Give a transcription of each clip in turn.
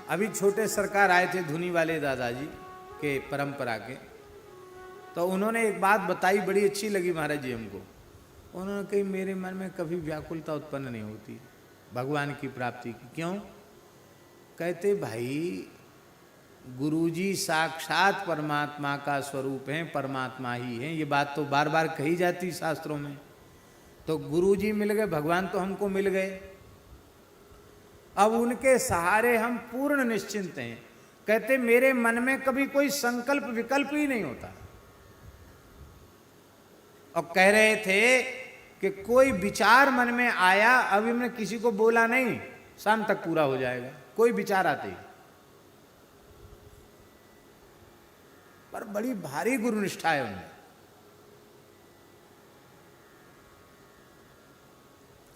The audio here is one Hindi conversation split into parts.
अभी छोटे सरकार आए थे धुनी वाले दादाजी के परंपरा के, तो उन्होंने एक बात बताई, बड़ी अच्छी लगी महाराज जी हमको। उन्होंने कही मेरे मन में कभी व्याकुलता उत्पन्न नहीं होती भगवान की प्राप्ति की। क्यों? कहते भाई गुरुजी साक्षात परमात्मा का स्वरूप हैं, परमात्मा ही हैं। ये बात तो बार बार कही जाती शास्त्रों में। तो गुरुजी मिल गए, भगवान तो हमको मिल गए। अब उनके सहारे हम पूर्ण निश्चिंत हैं। कहते मेरे मन में कभी कोई संकल्प विकल्प ही नहीं होता। और कह रहे थे कि कोई विचार मन में आया, अभी हमने किसी को बोला नहीं, शाम तक पूरा हो जाएगा। कोई विचार आते ही, पर बड़ी भारी गुरु निष्ठा है उनमें।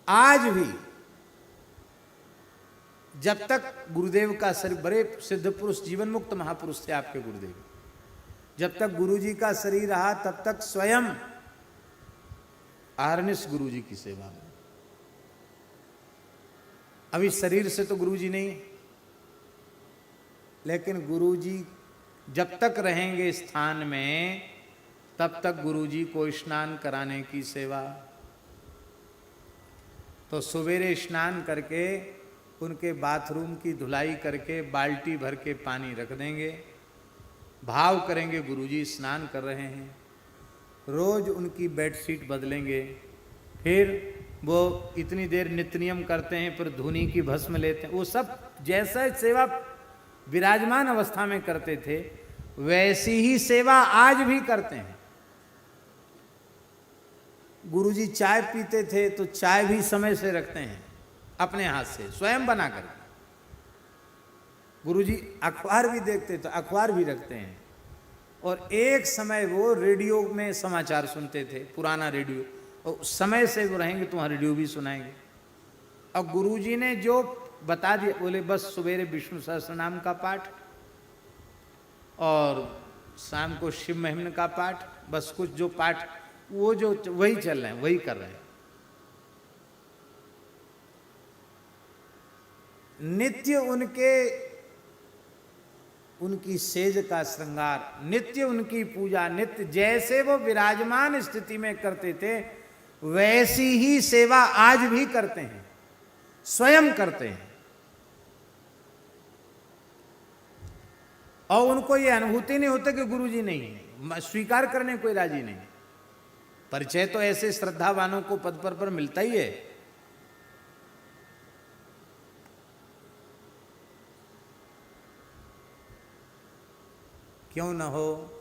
आज भी जब तक गुरुदेव का शरीर, बड़े सिद्ध पुरुष, जीवन मुक्त महापुरुष थे आपके गुरुदेव, जब तक गुरुजी का शरीर रहा तब तक स्वयं आर्निस गुरुजी की सेवा में। अभी शरीर से तो गुरुजी नहीं, लेकिन गुरुजी जब तक रहेंगे स्थान में तब तक गुरुजी को स्नान कराने की सेवा। तो सवेरे स्नान करके उनके बाथरूम की धुलाई करके बाल्टी भर के पानी रख देंगे, भाव करेंगे गुरुजी स्नान कर रहे हैं। रोज उनकी बेडशीट बदलेंगे, फिर वो इतनी देर नित्य नियम करते हैं, फिर धुनी की भस्म लेते हैं। वो सब जैसा सेवा विराजमान अवस्था में करते थे वैसी ही सेवा आज भी करते हैं। गुरुजी चाय पीते थे तो चाय भी समय से रखते हैं, अपने हाथ से स्वयं बना कर। गुरुजी अखबार भी देखते तो अखबार भी रखते हैं। और एक समय वो रेडियो में समाचार सुनते थे, पुराना रेडियो, और समय से वो रहेंगे तो वहाँ रेडियो भी सुनाएंगे। अब गुरुजी ने जो बता दिया, बोले बस सवेरे विष्णु सहस्त्र नाम का पाठ और शाम को शिव महिमन का पाठ, बस कुछ जो पाठ वो जो वही चल रहे हैं, वही कर रहे हैं। नित्य उनकी सेज का श्रृंगार, नित्य उनकी पूजा, नित्य जैसे वो विराजमान स्थिति में करते थे वैसी ही सेवा आज भी करते हैं, स्वयं करते हैं। और उनको ये अनुभूति नहीं होता कि गुरुजी नहीं है, स्वीकार करने कोई राजी नहीं। परिचय तो ऐसे श्रद्धावानों को पद पर मिलता ही है। क्यों न हो?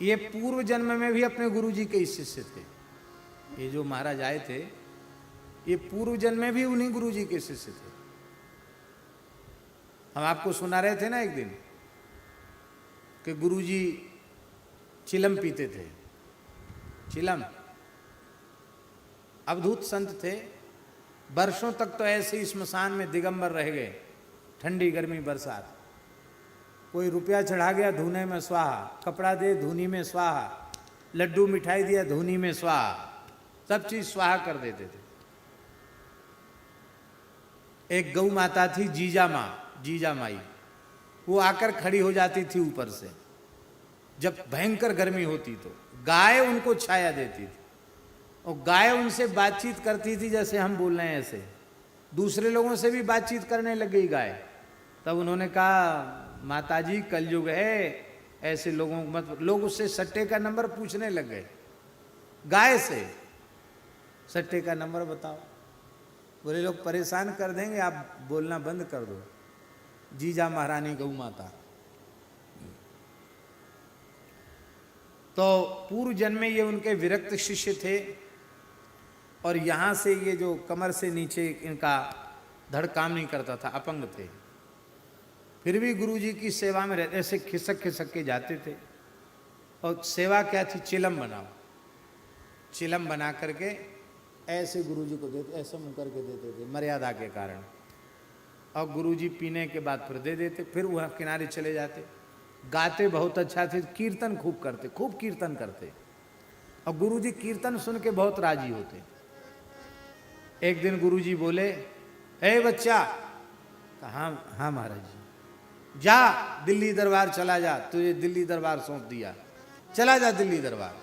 ये पूर्व जन्म में भी अपने गुरुजी के शिष्य थे। ये जो महाराज आए थे ये पूर्व जन्म में भी उन्हीं गुरुजी के शिष्य थे। हम आपको सुना रहे थे ना एक दिन कि गुरुजी चिलम पीते थे। चिलम अवधूत संत थे, वर्षों तक तो ऐसे ही स्मशान में दिगंबर रह गए, ठंडी गर्मी बरसात। कोई रुपया चढ़ा गया धूने में स्वाहा, कपड़ा दे धूनी में स्वाहा, लड्डू मिठाई दिया धूनी में स्वाहा, सब चीज स्वाहा कर देते थे। एक गौ माता थी जीजा माई, वो आकर खड़ी हो जाती थी ऊपर से, जब भयंकर गर्मी होती तो गाय उनको छाया देती थी, और गाय उनसे बातचीत करती थी जैसे हम बोल रहे हैं ऐसे, दूसरे लोगों से भी बातचीत करने लग गई गाय। तब उन्होंने कहा माताजी कलयुग है, ऐसे लोगों को मत। लोग उससे सट्टे का नंबर पूछने लग गए, गाय से सट्टे का नंबर बताओ। बोले लोग परेशान कर देंगे, आप बोलना बंद कर दो। जीजा महारानी गौ माता। तो पूर्व जन्म में ये उनके विरक्त शिष्य थे, और यहाँ से ये जो कमर से नीचे इनका धड़ काम नहीं करता था, अपंग थे। फिर भी गुरुजी की सेवा में रहते, ऐसे खिसक खिसक के जाते थे। और सेवा क्या थी? चिलम बनाओ। चिलम बना करके ऐसे गुरुजी को देते, ऐसा मुंह करके देते थे मर्यादा के कारण। और गुरुजी पीने के बाद फिर दे देते, फिर वहाँ किनारे चले जाते। गाते बहुत अच्छा थे, कीर्तन खूब करते, खूब कीर्तन करते। और गुरुजी कीर्तन सुन के बहुत राजी होते। एक दिन गुरुजी बोले, ए बच्चा, कहा हाँ महाराज जी, जा दिल्ली दरबार चला जा, तुझे दिल्ली दरबार सौंप दिया, चला जा दिल्ली दरबार।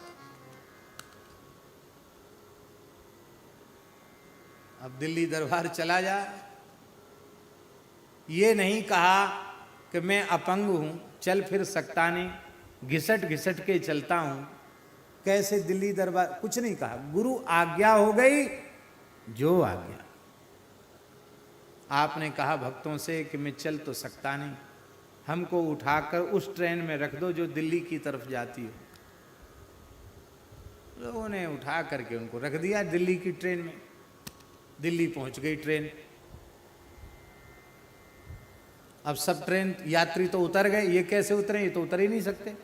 अब दिल्ली दरबार चला जा, ये नहीं कहा कि मैं अपंग हूं, चल फिर सकता नहीं, घिसट घिसट के चलता हूं, कैसे दिल्ली दरबार, कुछ नहीं कहा। गुरु आज्ञा हो गई, जो आज्ञा। आपने कहा भक्तों से कि मैं चल तो सकता नहीं, हमको उठाकर उस ट्रेन में रख दो जो दिल्ली की तरफ जाती हो। लोगों ने उठा करके उनको रख दिया दिल्ली की ट्रेन में। दिल्ली पहुंच गई ट्रेन। अब सब ट्रेन यात्री तो उतर गए, ये कैसे उतरे, ये तो उतर ही नहीं सकते।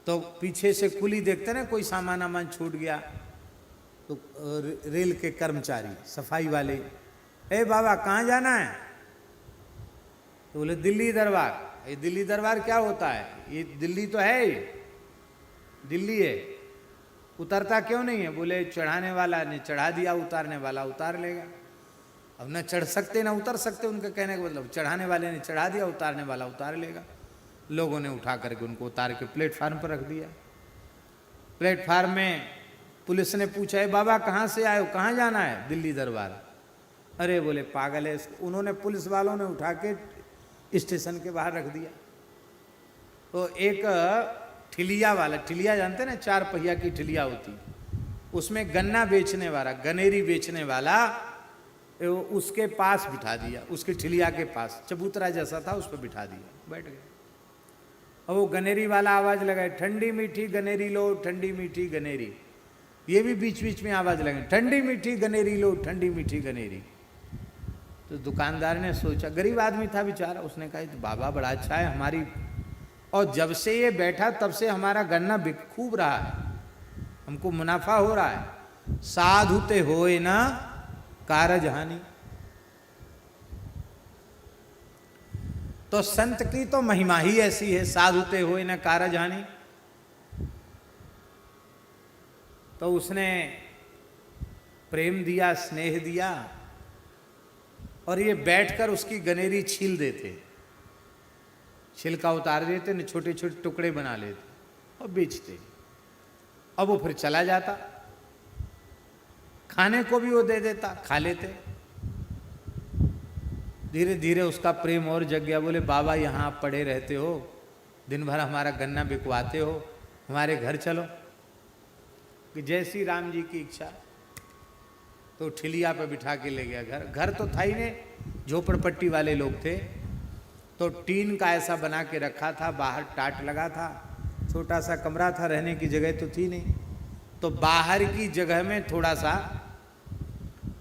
तो पीछे से कुली देखते ना, कोई सामान वामान छूट गया तो रेल के कर्मचारी सफाई वाले, ए बाबा कहाँ जाना है, तो बोले दिल्ली दरबार। ये दिल्ली दरबार क्या होता है, ये दिल्ली तो है, ये दिल्ली है, उतरता क्यों नहीं है, बोले चढ़ाने वाला ने चढ़ा दिया, उतारने वाला उतार लेगा। अब न चढ़ सकते ना उतर सकते, उनके कहने का मतलब, चढ़ाने वाले ने चढ़ा दिया, उतारने वाला उतार लेगा। लोगों ने उठा करके उनको उतार के प्लेटफार्म पर रख दिया। प्लेटफार्म में पुलिस ने पूछा, है बाबा कहाँ से आए हो, कहाँ जाना है, दिल्ली दरबार। अरे बोले पागल है, उन्होंने पुलिस वालों ने उठा के स्टेशन के बाहर रख दिया। तो एक ठिलिया वाला, ठिलिया जानते ना, 4 पहिया की ठिलिया होती, उसमें गन्ना बेचने वाला, गनेरी बेचने वाला, उसके पास बिठा दिया, उसकी ठिलिया के पास चबूतरा जैसा था, उस पर बिठा दिया, बैठ गए। और वो गनेरी वाला आवाज लगाए, ठंडी मीठी गनेरी लो, ठंडी मीठी गनेरी। ये भी बीच बीच में आवाज लगे, ठंडी मीठी गनेरी लो, ठंडी मीठी गनेरी। तो दुकानदार ने सोचा, गरीब आदमी था बेचारा, उसने कहा तो बाबा बड़ा अच्छा है हमारी, और जब से ये बैठा तब से हमारा गन्ना खूब रहा है, हमको मुनाफा हो रहा है। साधुते होए ना कारज हानि। तो संत की तो महिमा ही ऐसी है, साधुते होए ना कारज हानि। तो उसने प्रेम दिया, स्नेह दिया, और ये बैठकर उसकी गनेरी छील देते, छिलका उतार देते, न छोटे छोटे टुकड़े बना लेते और बेचते। अब वो फिर चला जाता, खाने को भी वो दे देता, खा लेते। धीरे धीरे उसका प्रेम और जग गया। बोले बाबा यहाँ आप पड़े रहते हो, दिन भर हमारा गन्ना बिकवाते हो, हमारे घर चलो। कि जय श्री राम जी की इच्छा। तो ठिलिया पे बिठा के ले गया घर। घर तो था ही नहीं, झोपड़पट्टी वाले लोग थे, तो टीन का ऐसा बना के रखा था, बाहर टाट लगा था, छोटा सा कमरा था, रहने की जगह तो थी नहीं। तो बाहर की जगह में थोड़ा सा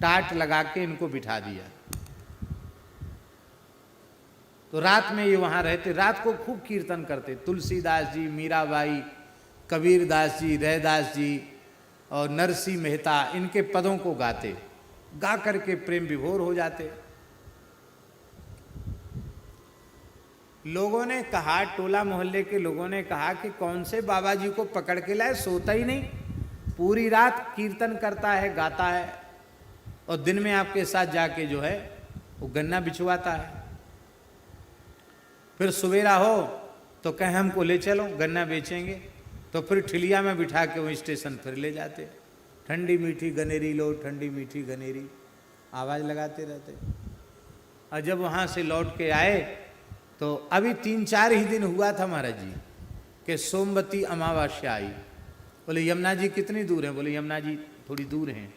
टाट लगा के इनको बिठा दिया। तो रात में ये वहां रहते, रात को खूब कीर्तन करते। तुलसीदास जी, मीराबाई, कबीरदास जी, रैदास जी और नरसिंह मेहता, इनके पदों को गाते, गा करके प्रेम विभोर हो जाते। लोगों ने कहा, टोला मोहल्ले के लोगों ने कहा कि कौन से बाबा जी को पकड़ के लाए, सोता ही नहीं, पूरी रात कीर्तन करता है, गाता है, और दिन में आपके साथ जाके जो है वो गन्ना बिछवाता है। फिर सवेरा हो तो कहें हमको ले चलो, गन्ना बेचेंगे। तो फिर ठिलिया में बिठा के वो स्टेशन फिर ले जाते, ठंडी मीठी गनेरी लो, ठंडी मीठी गनेरी, आवाज़ लगाते रहते। और जब वहाँ से लौट के आए तो अभी 3-4 ही दिन हुआ था महाराज जी कि सोमवती अमावस्या आई। बोले यमुना जी कितनी दूर है, बोले यमुना जी थोड़ी दूर हैं।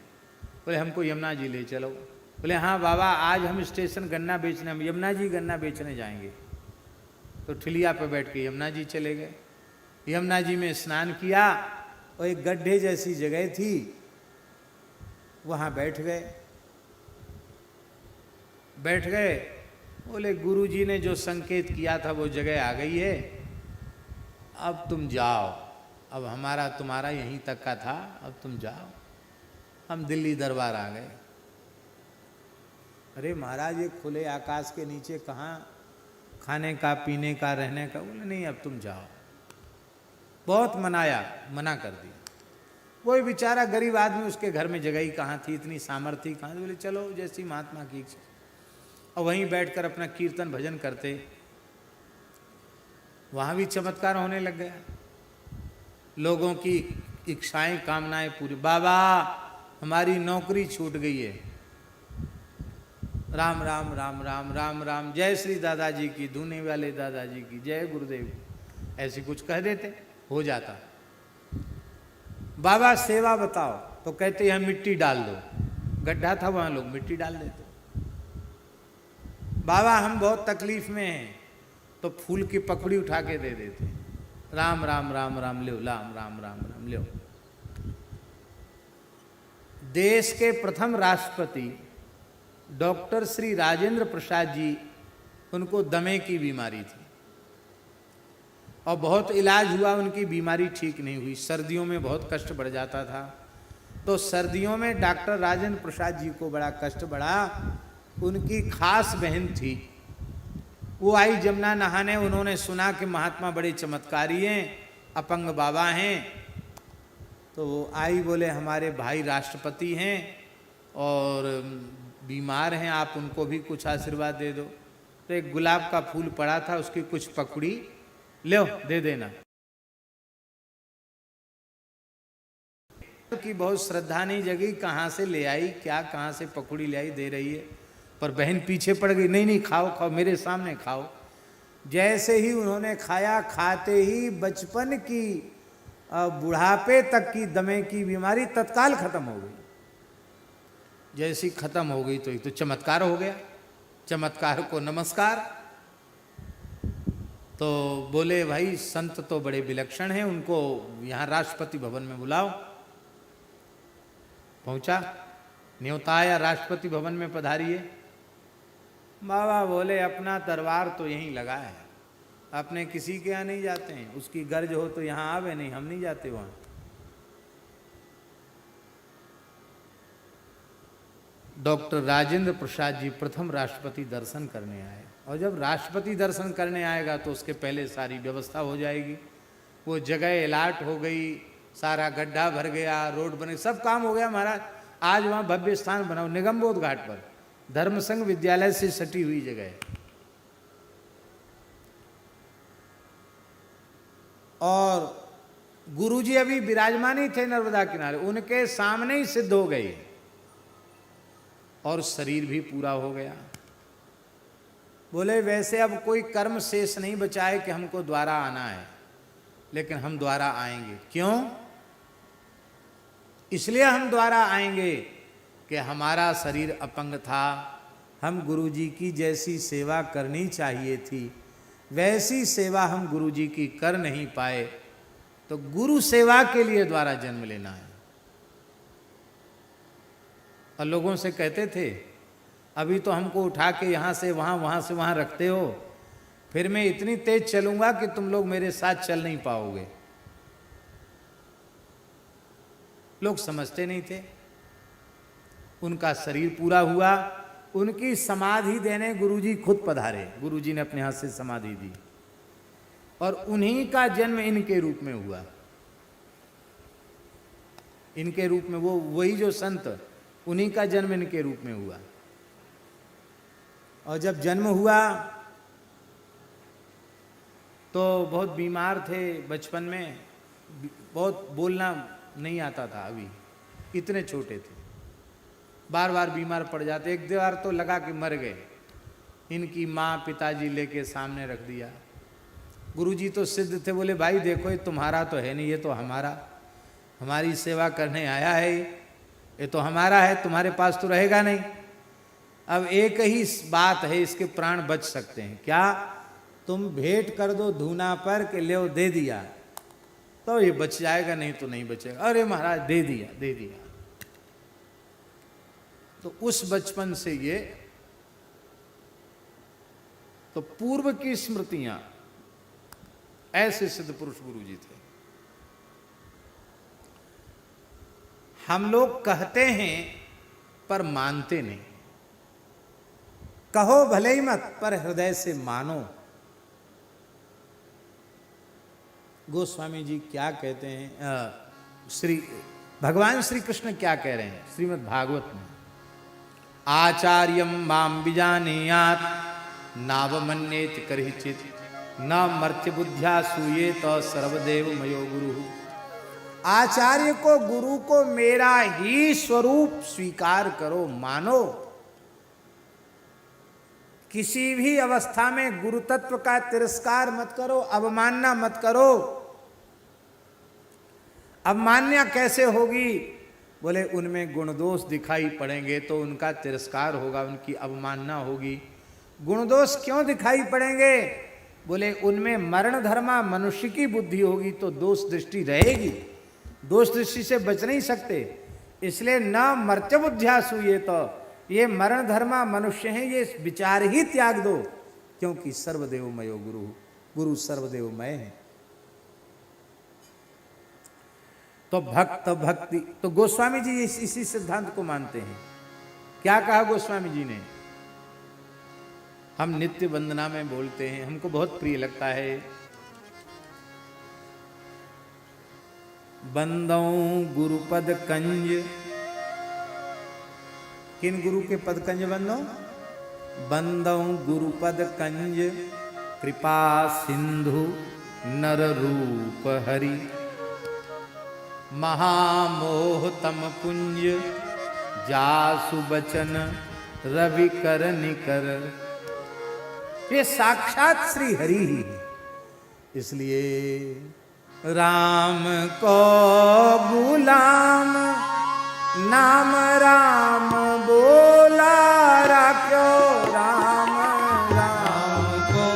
बोले हमको यमुना जी ले चलो। बोले हाँ बाबा आज हम स्टेशन गन्ना बेचने, हम यमुना जी गन्ना बेचने जाएंगे। तो ठिलिया पर बैठ के यमुना जी चले गए। यमुना जी में स्नान किया और एक गड्ढे जैसी जगह थी, वहाँ बैठ गए। बोले गुरु जी ने जो संकेत किया था वो जगह आ गई है, अब तुम जाओ, अब हमारा तुम्हारा यहीं तक का था, अब तुम जाओ। हम दिल्ली दरबार आ गए। अरे महाराज ये खुले आकाश के नीचे कहाँ खाने का, पीने का, रहने का। बोले नहीं अब तुम जाओ। बहुत मनाया, मना कर दिया। कोई बेचारा गरीब आदमी, उसके घर में जगह ही कहाँ थी, इतनी सामर्थ्य कहाँ थी। बोले चलो जैसी महात्मा की इच्छा। और वहीं बैठकर अपना कीर्तन भजन करते। वहाँ भी चमत्कार होने लग गया, लोगों की इच्छाएं कामनाएं पूरी। बाबा हमारी नौकरी छूट गई है, राम राम राम राम राम राम, जय श्री दादाजी की, धुने वाले दादाजी की, जय गुरुदेव, ऐसी कुछ कह देते, हो जाता। बाबा सेवा बताओ, तो कहते यहाँ मिट्टी डाल दो, गड्ढा था वहां, लोग मिट्टी डाल देते। बाबा हम बहुत तकलीफ में हैं, तो फूल की पकड़ी उठा के दे देते, राम राम राम राम लो, राम राम राम राम लो। देश के प्रथम राष्ट्रपति डॉक्टर श्री राजेंद्र प्रसाद जी, उनको दमे की बीमारी थी और बहुत इलाज हुआ, उनकी बीमारी ठीक नहीं हुई। सर्दियों में बहुत कष्ट बढ़ जाता था, तो सर्दियों में डॉक्टर राजेंद्र प्रसाद जी को बड़ा कष्ट बढ़ा। उनकी खास बहन थी, वो आई जमुना नहाने, उन्होंने सुना कि महात्मा बड़े चमत्कारी हैं, अपंग बाबा हैं, तो वो आई, बोले हमारे भाई राष्ट्रपति हैं और बीमार हैं, आप उनको भी कुछ आशीर्वाद दे दो। तो एक गुलाब का फूल पड़ा था, उसकी कुछ पकड़ी लो दे देना। की बहुत श्रद्धा नहीं जगी, कहाँ से ले आई, क्या कहाँ से पकड़ी ले आई, दे रही है, पर बहन पीछे पड़ गई, नहीं नहीं खाओ खाओ, मेरे सामने खाओ। जैसे ही उन्होंने खाया, खाते ही बचपन की बुढ़ापे तक की दमे की बीमारी तत्काल खत्म हो गई। जैसी खत्म हो गई तो एक तो चमत्कार हो गया, चमत्कार को नमस्कार। तो बोले भाई संत तो बड़े विलक्षण हैं, उनको यहाँ राष्ट्रपति भवन में बुलाओ। पहुंचा, न्योता आया, राष्ट्रपति भवन में पधारिए। बाबा बोले अपना दरबार तो यहीं लगा है, अपने किसी के यहाँ नहीं जाते हैं, उसकी गर्ज हो तो यहाँ आवे, नहीं हम नहीं जाते वहाँ। डॉक्टर राजेंद्र प्रसाद जी प्रथम राष्ट्रपति दर्शन करने आए, और जब राष्ट्रपति दर्शन करने आएगा तो उसके पहले सारी व्यवस्था हो जाएगी। वो जगह अलाट हो गई, सारा गड्ढा भर गया, रोड बने, सब काम हो गया महाराज। आज वहाँ भव्य स्थान बनाओ, निगमबोध घाट पर, धर्म संघ विद्यालय से सटी हुई जगह है। और गुरुजी अभी विराजमान ही थे नर्मदा किनारे, उनके सामने ही सिद्ध हो गए और शरीर भी पूरा हो गया। बोले वैसे अब कोई कर्म शेष नहीं बचा है कि हमको द्वारा आना है, लेकिन हम द्वारा आएंगे। क्यों? इसलिए हम द्वारा आएंगे कि हमारा शरीर अपंग था, हम गुरुजी की जैसी सेवा करनी चाहिए थी, वैसी सेवा हम गुरुजी की कर नहीं पाए, तो गुरु सेवा के लिए द्वारा जन्म लेना है। और लोगों से कहते थे अभी तो हमको उठा के यहाँ से वहाँ, वहाँ से वहाँ रखते हो, फिर मैं इतनी तेज चलूंगा कि तुम लोग मेरे साथ चल नहीं पाओगे। लोग समझते नहीं थे। उनका शरीर पूरा हुआ, उनकी समाधि देने गुरुजी खुद पधारे, गुरुजी ने अपने हाथ से समाधि दी, और उन्हीं का जन्म इनके रूप में हुआ। इनके रूप में, वो वही जो संत, उन्हीं का जन्म इनके रूप में हुआ। और जब जन्म हुआ तो बहुत बीमार थे, बचपन में बहुत बोलना नहीं आता था, अभी इतने छोटे थे, बार बार बीमार पड़ जाते। एक बार तो लगा कि मर गए, इनकी माँ पिताजी लेके सामने रख दिया। गुरुजी तो सिद्ध थे, बोले भाई देखो ये तुम्हारा तो है नहीं, ये तो हमारा, हमारी सेवा करने आया है, ये तो हमारा है, तुम्हारे पास तो रहेगा नहीं। अब एक ही बात है, इसके प्राण बच सकते हैं, क्या? तुम भेंट कर दो धूना पर के ले दे दिया तो ये बच जाएगा, नहीं तो नहीं बचेगा। अरे महाराज दे दिया, दे दिया। तो उस बचपन से ये तो पूर्व की स्मृतियां, ऐसे सिद्ध पुरुष गुरुजी थे। हम लोग कहते हैं पर मानते नहीं। कहो भले ही मत, पर हृदय से मानो। गोस्वामी जी क्या कहते हैं, श्री भगवान श्री कृष्ण क्या कह रहे हैं श्रीमद् भागवत में, आचार्यम माम बिजानीयात नावमन्येत करहिचित न मर्त्य बुद्ध्या सूये तो सर्वदेव मयो गुरु। आचार्य को, गुरु को मेरा ही स्वरूप स्वीकार करो, मानो। किसी भी अवस्था में गुरु तत्व का तिरस्कार मत करो, अवमानना मत करो। अवमान्या कैसे होगी? बोले उनमें गुण दोष दिखाई पड़ेंगे तो उनका तिरस्कार होगा, उनकी अवमानना होगी। गुण दोष क्यों दिखाई पड़ेंगे? बोले उनमें मरण धर्मा मनुष्य की बुद्धि होगी तो दोष दृष्टि रहेगी, दोष दृष्टि से बच नहीं सकते। इसलिए न मर्त्य बुद्धिया सूये, तो ये मरण धर्मा मनुष्य हैं, ये विचार ही त्याग दो, क्योंकि सर्वदेवमयो गुरु, गुरु सर्वदेवमय है। तो भक्त भक्ति, तो गोस्वामी जी इसी सिद्धांत को मानते हैं। क्या कहा गोस्वामी जी ने? हम नित्य वंदना में बोलते हैं, हमको बहुत प्रिय लगता है। बंदौ गुरुपद कंज, किन गुरु के पद कंज बंदो? बंदौ गुरुपद कंज कृपा सिंधु नर रूप हरि, महामोह तम पुंज जासु बचन रवि कर निकर। ये साक्षात श्री हरि ही है। इसलिए राम को गुलाम नाम राम बोला राख्यो, राम राम को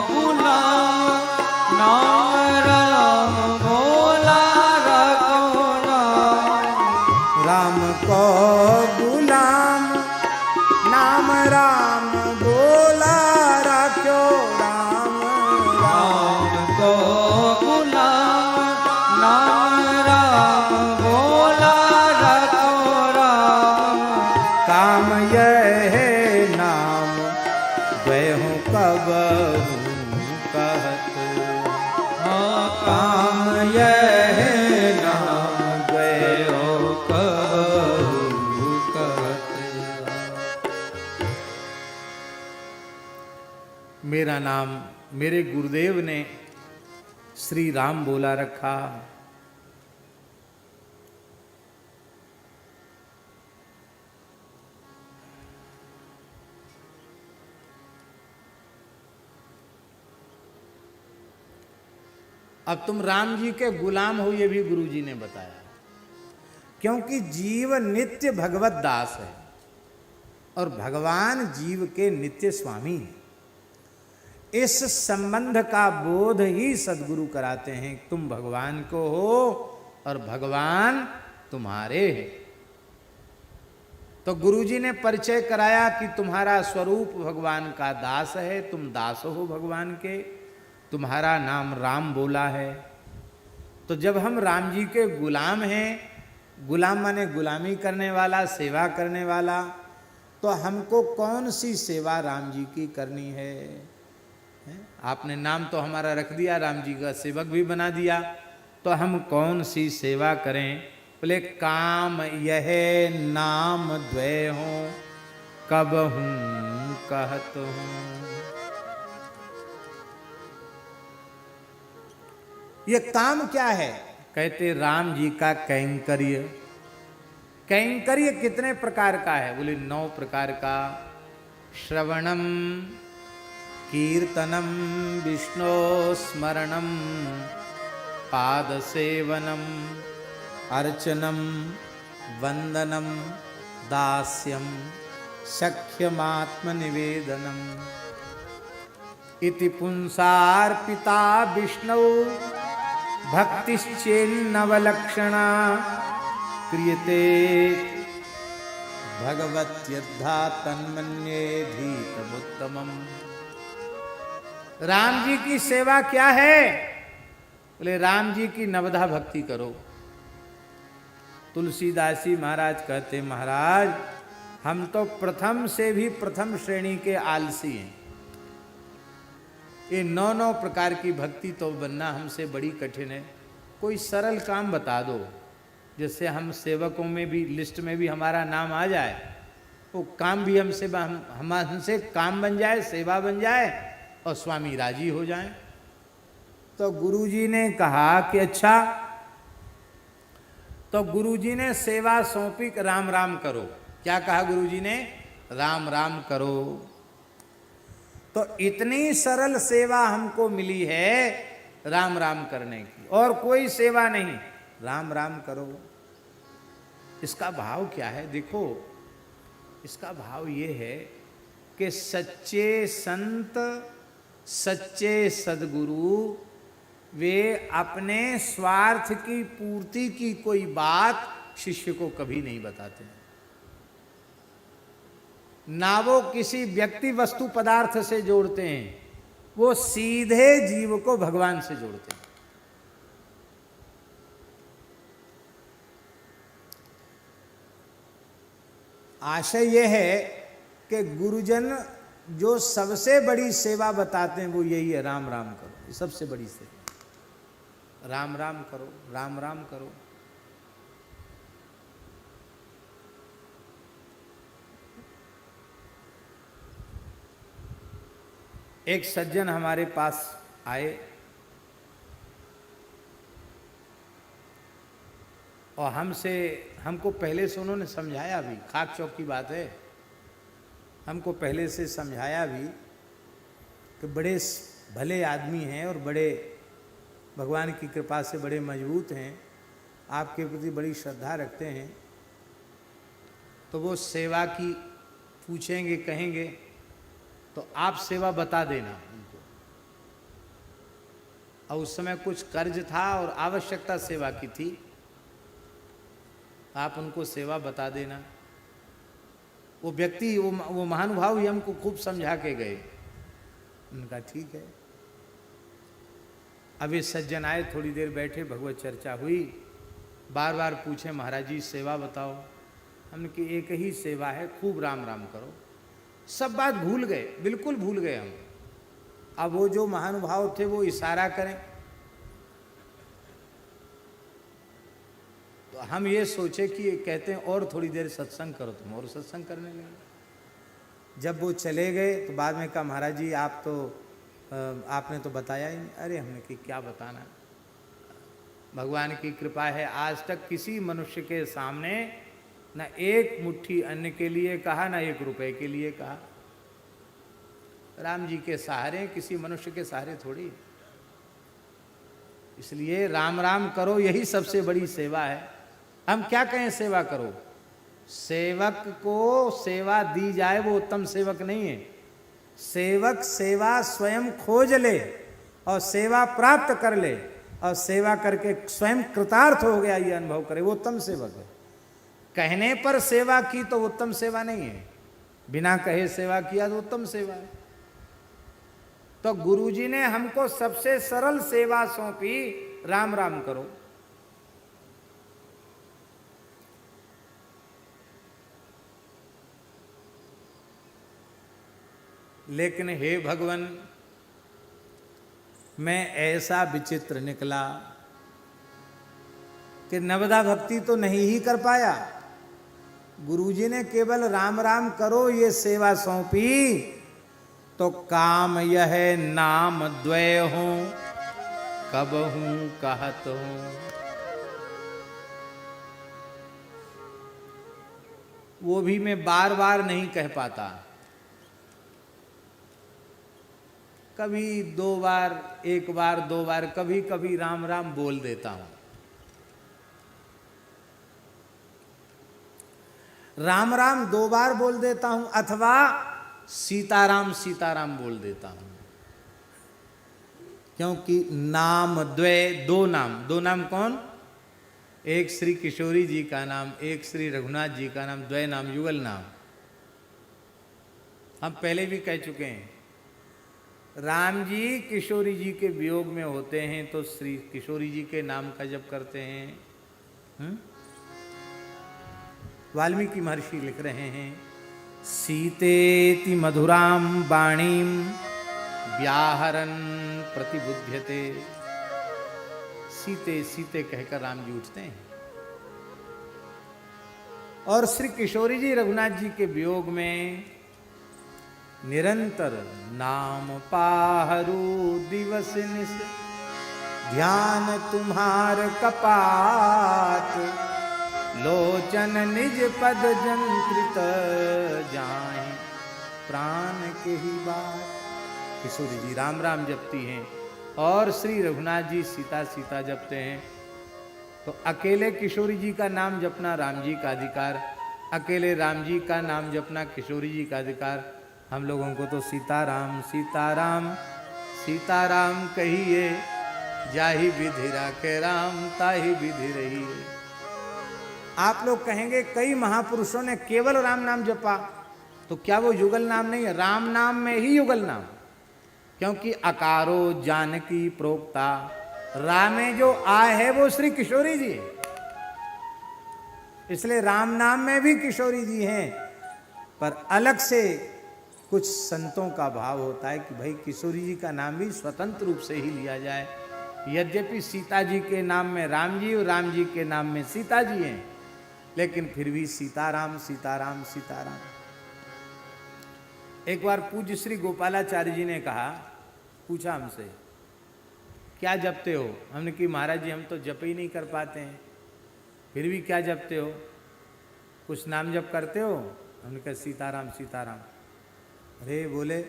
गुलाम नाम राम बोला राख्यो, राम को गुलाम नाम राम बोला राख्यो, राम राम को गुलाम नाम राम बोला राख्यो, राम काम यह नाम द्वैहु कबहु कहत, हाँ काम यह नाम द्वैहु कबहु कहत। मेरा नाम मेरे गुरुदेव ने श्री राम बोला रखा। अब तुम राम जी के गुलाम हो, ये भी गुरु जी ने बताया, क्योंकि जीव नित्य भगवत दास है और भगवान जीव के नित्य स्वामी हैं। इस संबंध का बोध ही सद्गुरु कराते हैं। तुम भगवान को हो और भगवान तुम्हारे हैं। तो गुरु जी ने परिचय कराया कि तुम्हारा स्वरूप भगवान का दास है, तुम दास हो भगवान के, तुम्हारा नाम राम बोला है। तो जब हम राम जी के गुलाम हैं, गुलाम माने गुलामी करने वाला, सेवा करने वाला, तो हमको कौन सी सेवा राम जी की करनी है? आपने नाम तो हमारा रख दिया, राम जी का सेवक भी बना दिया, तो हम कौन सी सेवा करें? बोले काम यह नाम द्वय हो कब हूँ कहत हूँ। ये काम क्या है? कहते राम जी का कैंकर्य। कैंकर्य कितने प्रकार का है? बोले 9 प्रकार का। श्रवणम, कीर्तनम, विष्णु स्मरणम, पाद सेवनम, अर्चनम, वंदनम, दास्यम, सख्यमात्म निवेदनम। इति पुंसार्पिता विष्णु भक्तिश्चेन्नवलक्षणा क्रियते भगवत्यद्धा तन्मन्येधीतमुत्तमम्। राम जी की सेवा क्या है? बोले राम जी की नवधा भक्ति करो। तुलसीदास जी महाराज कहते, महाराज हम तो प्रथम से भी प्रथम श्रेणी के आलसी हैं। ये 9 प्रकार की भक्ति तो बनना हमसे बड़ी कठिन है। कोई सरल काम बता दो। जैसे हम सेवकों में भी लिस्ट में भी हमारा नाम आ जाए, वो काम भी हमसे काम बन जाए, सेवा बन जाए और स्वामी राजी हो जाएं। तो गुरुजी ने कहा कि अच्छा, तो गुरुजी ने सेवा सौंपी, राम राम करो। क्या कहा गुरुजी ने? राम राम करो। तो इतनी सरल सेवा हमको मिली है राम राम करने की, और कोई सेवा नहीं, राम राम करो। इसका भाव क्या है? देखो, इसका भाव ये है कि सच्चे संत, सच्चे सद्गुरु, वे अपने स्वार्थ की पूर्ति की कोई बात शिष्य को कभी नहीं बताते, ना वो किसी व्यक्ति वस्तु पदार्थ से जोड़ते हैं, वो सीधे जीव को भगवान से जोड़ते हैं। आशय यह है कि गुरुजन जो सबसे बड़ी सेवा बताते हैं वो यही है, राम राम करो। ये सबसे बड़ी सेवा, राम राम करो, राम राम करो। एक सज्जन हमारे पास आए और हमको पहले से उन्होंने समझाया भी, खाक चौक की बात है, हमको पहले से समझाया भी कि बड़े भले आदमी हैं और बड़े भगवान की कृपा से बड़े मजबूत हैं, आपके प्रति बड़ी श्रद्धा रखते हैं, तो वो सेवा की पूछेंगे, कहेंगे तो आप सेवा बता देना उनको। और उस समय कुछ कर्ज था और आवश्यकता सेवा की थी, आप उनको सेवा बता देना। वो व्यक्ति, वो महानुभाव ही हमको खूब समझा के गए। उनका ठीक है। अब ये सज्जन आए, थोड़ी देर बैठे, भगवत चर्चा हुई, बार बार पूछे महाराज जी सेवा बताओ। हमने कि एक ही सेवा है, खूब राम राम करो। सब बात भूल गए, बिल्कुल भूल गए हम। अब वो जो महानुभाव थे वो इशारा करें तो हम ये सोचे कि ये कहते हैं और थोड़ी देर सत्संग करो, तुम और सत्संग करने लगे। जब वो चले गए तो बाद में कहा महाराज जी आप तो आपने तो बताया ही नहीं। अरे हमने कि क्या बताना, भगवान की कृपा है, आज तक किसी मनुष्य के सामने न एक मुट्ठी अन्न के लिए कहा, न एक रुपए के लिए कहा। राम जी के सहारे, किसी मनुष्य के सहारे थोड़ी। इसलिए राम राम करो, यही सबसे बड़ी सेवा है। हम क्या कहें सेवा करो? सेवक को सेवा दी जाए वो उत्तम सेवक नहीं है। सेवक सेवा स्वयं खोज ले और सेवा प्राप्त कर ले और सेवा करके स्वयं कृतार्थ हो गया ये अनुभव करे, वो उत्तम सेवक है। कहने पर सेवा की तो उत्तम सेवा नहीं है, बिना कहे सेवा किया तो उत्तम सेवा है। तो गुरुजी ने हमको सबसे सरल सेवा सौंपी, राम राम करो। लेकिन हे भगवान, मैं ऐसा विचित्र निकला कि नवदा भक्ति तो नहीं ही कर पाया। गुरुजी ने केवल राम राम करो ये सेवा सौंपी तो काम यह नाम द्वय हूं, कब हूं कहत हूं। वो भी मैं बार बार नहीं कह पाता, कभी दो बार, एक बार, दो बार, कभी कभी राम राम बोल देता हूं। राम राम दो बार बोल देता हूं अथवा सीताराम सीताराम बोल देता हूं, क्योंकि नाम द्वय, दो नाम। दो नाम कौन? एक श्री किशोरी जी का नाम, एक श्री रघुनाथ जी का नाम, द्वय नाम युगल नाम। हम पहले भी कह चुके हैं, राम जी किशोरी जी के वियोग में होते हैं तो श्री किशोरी जी के नाम का जप करते हैं। वाल्मीकि महर्षि लिख रहे हैं, सीतेति मधुराम वाणीम व्याहरन प्रतिबुध्यते। सीते सीते कहकर राम जी उठते हैं। और श्री किशोरी जी रघुनाथ जी के वियोग में निरंतर नाम पाहरू दिवस निस, ध्यान तुम्हार कपात, लोचन निज पद जंत्रित, जाए प्राण के ही बात। किशोरी जी राम राम जपती हैं और श्री रघुनाथ जी सीता सीता जपते हैं। तो अकेले किशोरी जी का नाम जपना राम जी का अधिकार, अकेले राम जी का नाम जपना किशोरी जी का अधिकार। हम लोगों को तो सीताराम सीताराम सीताराम कहिए, जाहि विधि राखे राम ताहि विधि रहिए। आप लोग कहेंगे कई महापुरुषों ने केवल राम नाम जपा, तो क्या वो युगल नाम नहीं है? राम नाम में ही युगल नाम, क्योंकि अकारो जानकी प्रोक्ता, रामे जो आ है वो श्री किशोरी जी है, इसलिए राम नाम में भी किशोरी जी हैं। पर अलग से कुछ संतों का भाव होता है कि भाई किशोरी जी का नाम भी स्वतंत्र रूप से ही लिया जाए। यद्यपि सीता जी के नाम में राम जी और राम जी के नाम में सीता जी हैं, लेकिन फिर भी सीताराम सीताराम सीताराम। एक बार पूज्य श्री गोपालाचार्य जी ने कहा, पूछा हमसे क्या जपते हो? हमने कि महाराज जी हम तो जप ही नहीं कर पाते हैं, फिर भी क्या जपते हो? कुछ नाम जप करते हो? हमने कहा सीताराम सीताराम। अरे बोले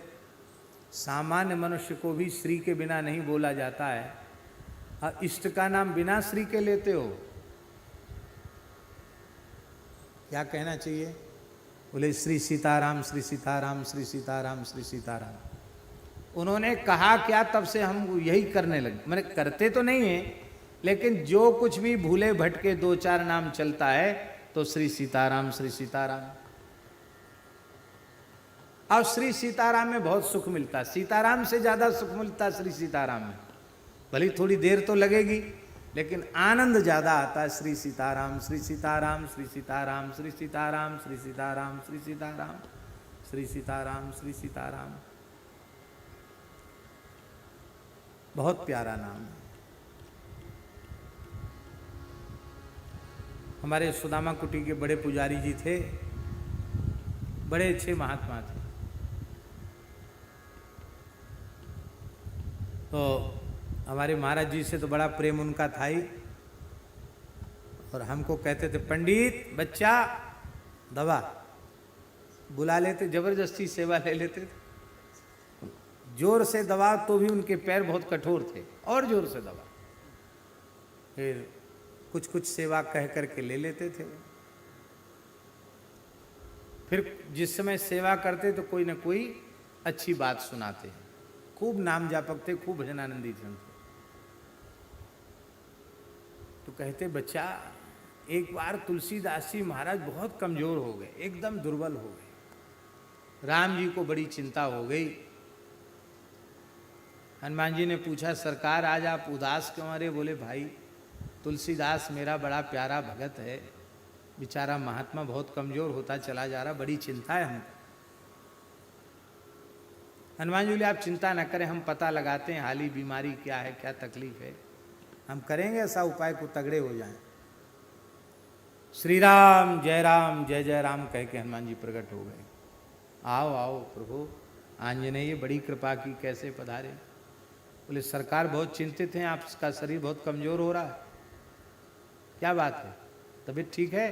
सामान्य मनुष्य को भी श्री के बिना नहीं बोला जाता है, और इष्ट का नाम बिना श्री के लेते हो, क्या कहना चाहिए? बोले श्री सीताराम श्री सीताराम श्री सीताराम श्री सीताराम। उन्होंने कहा क्या, तब से हम यही करने लगे। मैंने करते तो नहीं है, लेकिन जो कुछ भी भूले भटके दो चार नाम चलता है तो श्री सीताराम श्री सीताराम। अब श्री सीताराम में बहुत सुख मिलता, सीताराम से ज्यादा सुख मिलता श्री सीताराम में। भले थोड़ी देर तो लगेगी, लेकिन आनंद ज्यादा आता है। श्री सीताराम श्री सीताराम श्री सीताराम श्री सीताराम श्री सीताराम श्री सीताराम श्री सीताराम श्री सीताराम। बहुत प्यारा नाम है। हमारे सुदामा कुटी के बड़े पुजारी जी थे, बड़े अच्छे महात्मा थे। तो हमारे महाराज जी से तो बड़ा प्रेम उनका था ही, और हमको कहते थे पंडित बच्चा दवा, बुला लेते, जबरदस्ती सेवा ले लेते थे। जोर से दवा तो भी उनके पैर बहुत कठोर थे, और जोर से दवा, फिर कुछ कुछ सेवा कह करके ले लेते थे। फिर जिस समय सेवा करते तो कोई ना कोई अच्छी बात सुनाते हैं। खूब नाम जापक थे, खूब भजनानंदी थे। तो कहते बच्चा, एक बार तुलसीदास जी महाराज बहुत कमजोर हो गए, एकदम दुर्बल हो गए। राम जी को बड़ी चिंता हो गई। हनुमान जी ने पूछा सरकार आज आप उदास क्यों? अरे बोले भाई तुलसीदास मेरा बड़ा प्यारा भगत है, बेचारा महात्मा बहुत कमजोर होता चला जा रहा, बड़ी चिंता है हमको। हनुमान जी बोले आप चिंता न करें, हम पता लगाते हैं हाली बीमारी क्या है, क्या तकलीफ है, हम करेंगे ऐसा उपाय को तगड़े हो जाएं। श्री राम जय जय राम कह के हनुमान जी प्रकट हो गए। आओ आओ प्रभु, आंजनेय बड़ी कृपा की, कैसे पधारे? बोले सरकार बहुत चिंतित हैं, आपका शरीर बहुत कमजोर हो रहा है, क्या बात है? तबीयत ठीक है?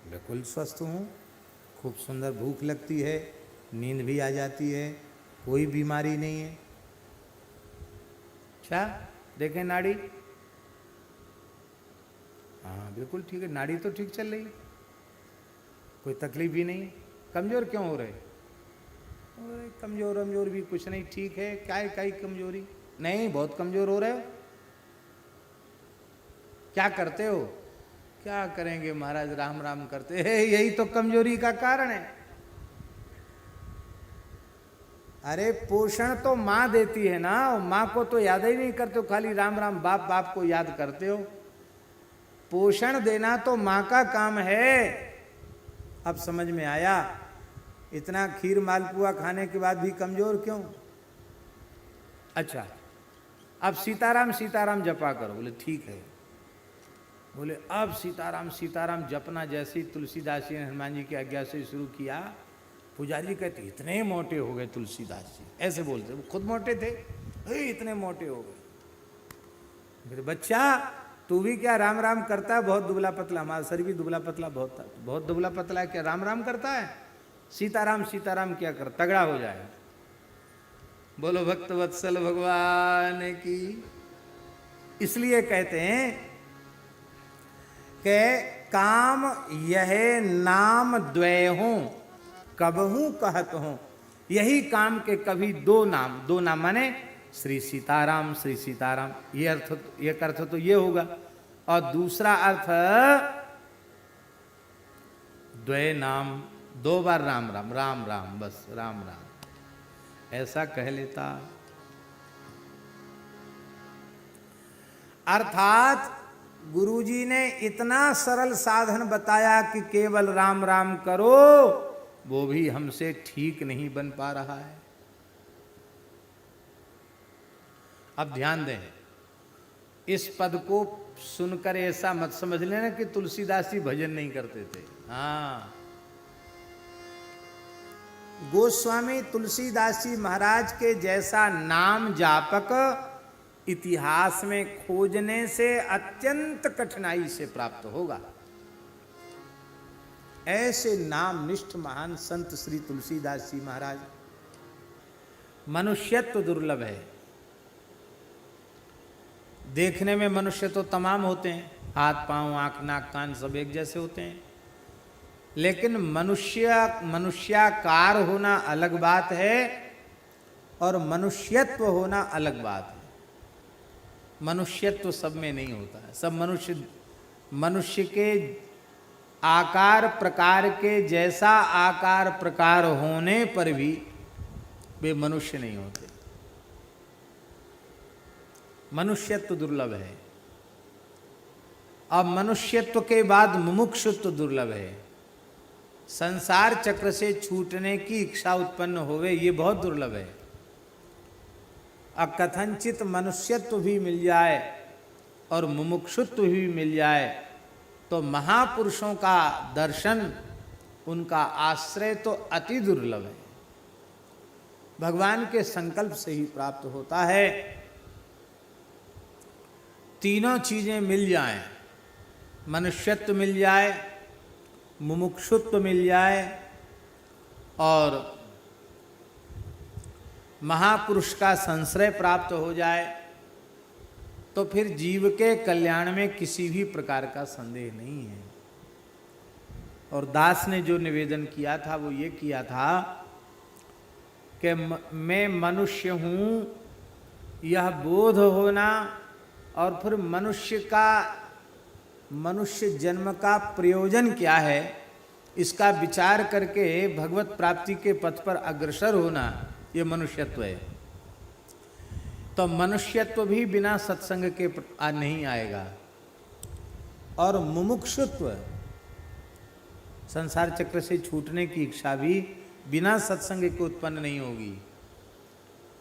बिल्कुल स्वस्थ हूँ, खूब सुंदर भूख लगती है, नींद भी आ जाती है, कोई बीमारी नहीं है। अच्छा देखें नाड़ी, हाँ बिल्कुल ठीक है, नाड़ी तो ठीक चल रही, कोई तकलीफ भी नहीं। कमजोर क्यों हो रहे? कमजोर वमजोर भी कुछ नहीं, ठीक है। क्या है क्या कमजोरी? नहीं बहुत कमजोर हो रहे हो। क्या करते हो? क्या करेंगे महाराज, राम राम करते हैं, यही तो कमजोरी का कारण है। अरे पोषण तो माँ देती है ना, माँ को तो याद ही नहीं करते हो, खाली राम राम बाप बाप को याद करते हो। पोषण देना तो माँ का काम है। अब समझ में आया, इतना खीर मालपुआ खाने के बाद भी कमजोर क्यों? अच्छा अब सीताराम सीताराम जपा करो। बोले ठीक है। बोले अब सीताराम सीताराम जपना जैसे ही तुलसीदास जी ने हनुमान जी की आज्ञा से शुरू किया, पुजारी कहते इतने मोटे हो गए तुलसीदास जी, ऐसे बोलते, वो खुद मोटे थे, इतने मोटे हो गए। फिर बच्चा तू भी क्या राम राम करता है, बहुत दुबला पतला, हमारा शरीर भी दुबला पतला बहुत दुबला पतला है, क्या राम राम करता है, सीताराम सीताराम क्या कर, तगड़ा हो जाए। बोलो भक्त वत्सल भगवान की। इसलिए कहते हैं कि काम यह नाम द्वय हो कबहू कहत हो, यही काम के कभी दो नाम माने श्री सीताराम श्री सीताराम, ये अर्थ तो ये होगा। और दूसरा अर्थ द्वय नाम, दो बार राम राम राम राम, बस राम राम ऐसा कह लेता। अर्थात गुरुजी ने इतना सरल साधन बताया कि केवल राम राम करो, वो भी हमसे ठीक नहीं बन पा रहा है। अब ध्यान दें, इस पद को सुनकर ऐसा मत समझ लेना कि तुलसीदास जी भजन नहीं करते थे। हाँ, गोस्वामी तुलसीदास जी महाराज के जैसा नाम जापक इतिहास में खोजने से अत्यंत कठिनाई से प्राप्त होगा। ऐसे नाम निष्ठ महान संत श्री तुलसीदास जी महाराज। मनुष्यत्व दुर्लभ है। देखने में मनुष्य तो तमाम होते हैं, हाथ पांव आंख नाक कान सब एक जैसे होते हैं, लेकिन मनुष्याकार होना अलग बात है और मनुष्यत्व होना अलग बात है। मनुष्यत्व सब में नहीं होता है। सब मनुष्य के आकार प्रकार के जैसा आकार प्रकार होने पर भी वे मनुष्य नहीं होते। मनुष्यत्व दुर्लभ है। अब मनुष्यत्व के बाद मुमुक्षुत्व दुर्लभ है। संसार चक्र से छूटने की इच्छा उत्पन्न होवे, ये बहुत दुर्लभ है। अब कथनचित मनुष्यत्व भी मिल जाए और मुमुक्षुत्व भी मिल जाए तो महापुरुषों का दर्शन, उनका आश्रय तो अति दुर्लभ है। भगवान के संकल्प से ही प्राप्त होता है। तीनों चीजें मिल जाएं, मनुष्यत्व मिल जाए, मुमुक्षुत्व मिल जाए और महापुरुष का संश्रय प्राप्त हो जाए, तो फिर जीव के कल्याण में किसी भी प्रकार का संदेह नहीं है। और दास ने जो निवेदन किया था वो ये किया था कि मैं मनुष्य हूँ, यह बोध होना और फिर मनुष्य जन्म का प्रयोजन क्या है, इसका विचार करके भगवत प्राप्ति के पथ पर अग्रसर होना, ये मनुष्यत्व है। तो मनुष्यत्व भी बिना सत्संग के नहीं आएगा। और मुमुक्षुत्व, संसार चक्र से छूटने की इच्छा भी बिना सत्संग के उत्पन्न नहीं होगी।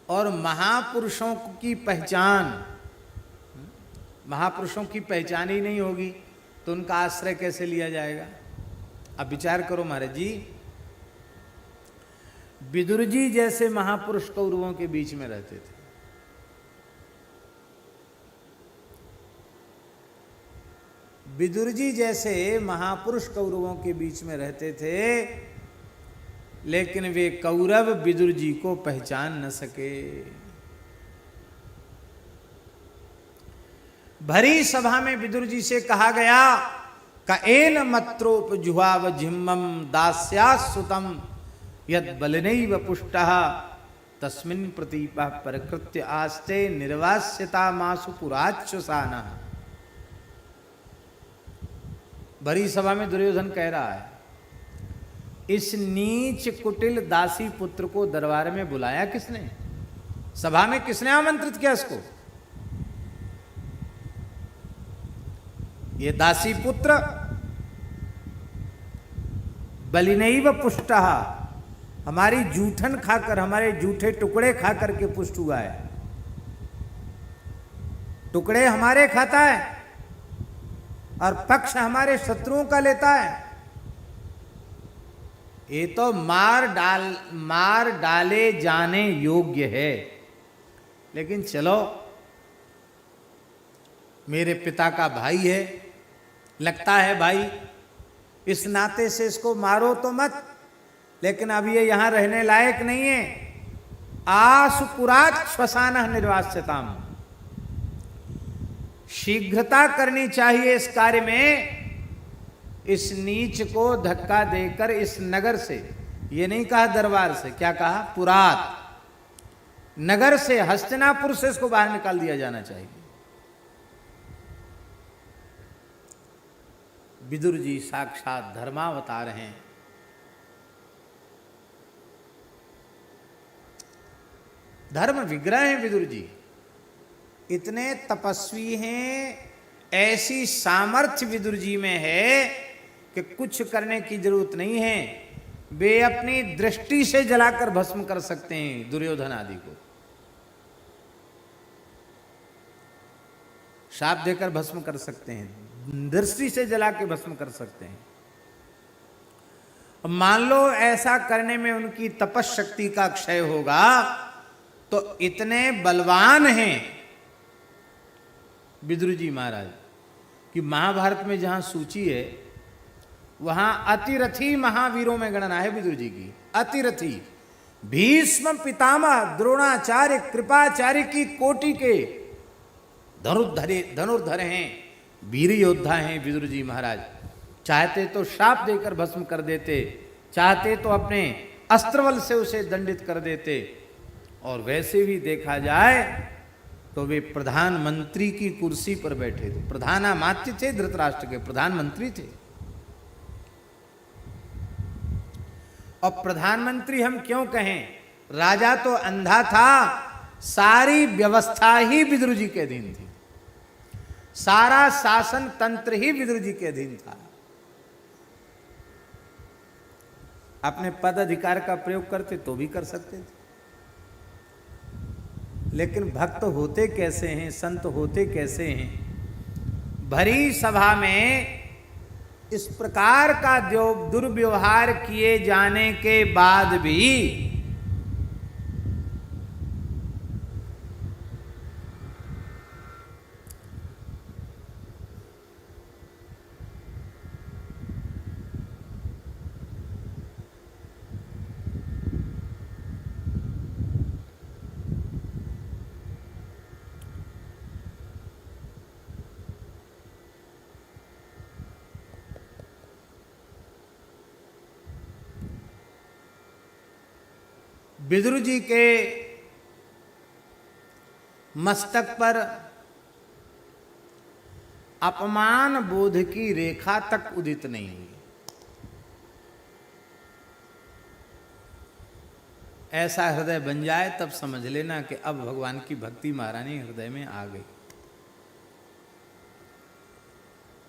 और महापुरुषों की पहचान, महापुरुषों की पहचान ही नहीं होगी तो उनका आश्रय कैसे लिया जाएगा। अब विचार करो महाराज जी, विदुर जी जैसे महापुरुष कौरवों के बीच में रहते थे। विदुर जी जैसे महापुरुष कौरवों के बीच में रहते थे, लेकिन वे कौरव विदुर जी को पहचान न सके। भरी सभा में विदुर जी से कहा गया का एन मत्रोपजुहाव जिह्मम दास्यासुतम यद बलनैव पुष्टः तस्मिन् प्रतीपः प्रकृत्य आस्ते निर्वास्यता मासु पुराच्युसानः। भरी सभा में दुर्योधन कह रहा है, इस नीच कुटिल दासी पुत्र को दरबार में बुलाया किसने, सभा में किसने आमंत्रित किया इसको। ये दासी पुत्र बलिनैव पुष्टः, हमारी जूठन खाकर, हमारे जूठे टुकड़े खाकर के पुष्ट हुआ है। टुकड़े हमारे खाता है और पक्ष हमारे शत्रुओं का लेता है। ये तो मार डाले जाने योग्य है। लेकिन चलो, मेरे पिता का भाई है, लगता है भाई, इस नाते से इसको मारो तो मत, लेकिन अब ये यहां रहने लायक नहीं है। आसुपुरात श्मशान निर्वास्यताम, शीघ्रता करनी चाहिए इस कार्य में। इस नीच को धक्का देकर इस नगर से, ये नहीं कहा दरबार से, क्या कहा, पुरात नगर से, हस्तिनापुर से इसको बाहर निकाल दिया जाना चाहिए। विदुर जी साक्षात धर्मावतार हैं। धर्म विग्रह हैं विदुर जी, इतने तपस्वी हैं, ऐसी सामर्थ्य विदुर जी में है कि कुछ करने की जरूरत नहीं है। वे अपनी दृष्टि से जलाकर भस्म कर सकते हैं दुर्योधन आदि को, शाप देकर भस्म कर सकते हैं, दृष्टि से जला के भस्म कर सकते हैं। मान लो ऐसा करने में उनकी तपस्शक्ति का क्षय होगा, तो इतने बलवान हैं विदुर जी महाराज कि महाभारत में जहां सूची है वहां अतिरथी महावीरों में गणना है विदुर जी की। अतिरथी भीष्म पितामह द्रोणाचार्य कृपाचार्य की कोटि के धनुर्धर हैं, वीर योद्धा हैं विदुर जी महाराज। चाहते तो शाप देकर भस्म कर देते, चाहते तो अपने अस्त्रबल से उसे दंडित कर देते, और वैसे भी देखा जाए तो वे प्रधानमंत्री की कुर्सी पर बैठे थे। प्रधानामात्य थे, धृतराष्ट्र के प्रधानमंत्री थे। और प्रधानमंत्री हम क्यों कहें, राजा तो अंधा था, सारी व्यवस्था ही विदुर जी के अधीन थी, सारा शासन तंत्र ही विदुर जी के अधीन था। अपने पद अधिकार का प्रयोग करते तो भी कर सकते थे, लेकिन भक्त होते कैसे हैं, संत होते कैसे हैं। भरी सभा में इस प्रकार का दुर्व्यवहार किए जाने के बाद भी विदुर जी के मस्तक पर अपमान बोध की रेखा तक उदित नहीं हुई। ऐसा हृदय बन जाए तब समझ लेना कि अब भगवान की भक्ति महारानी हृदय में आ गई।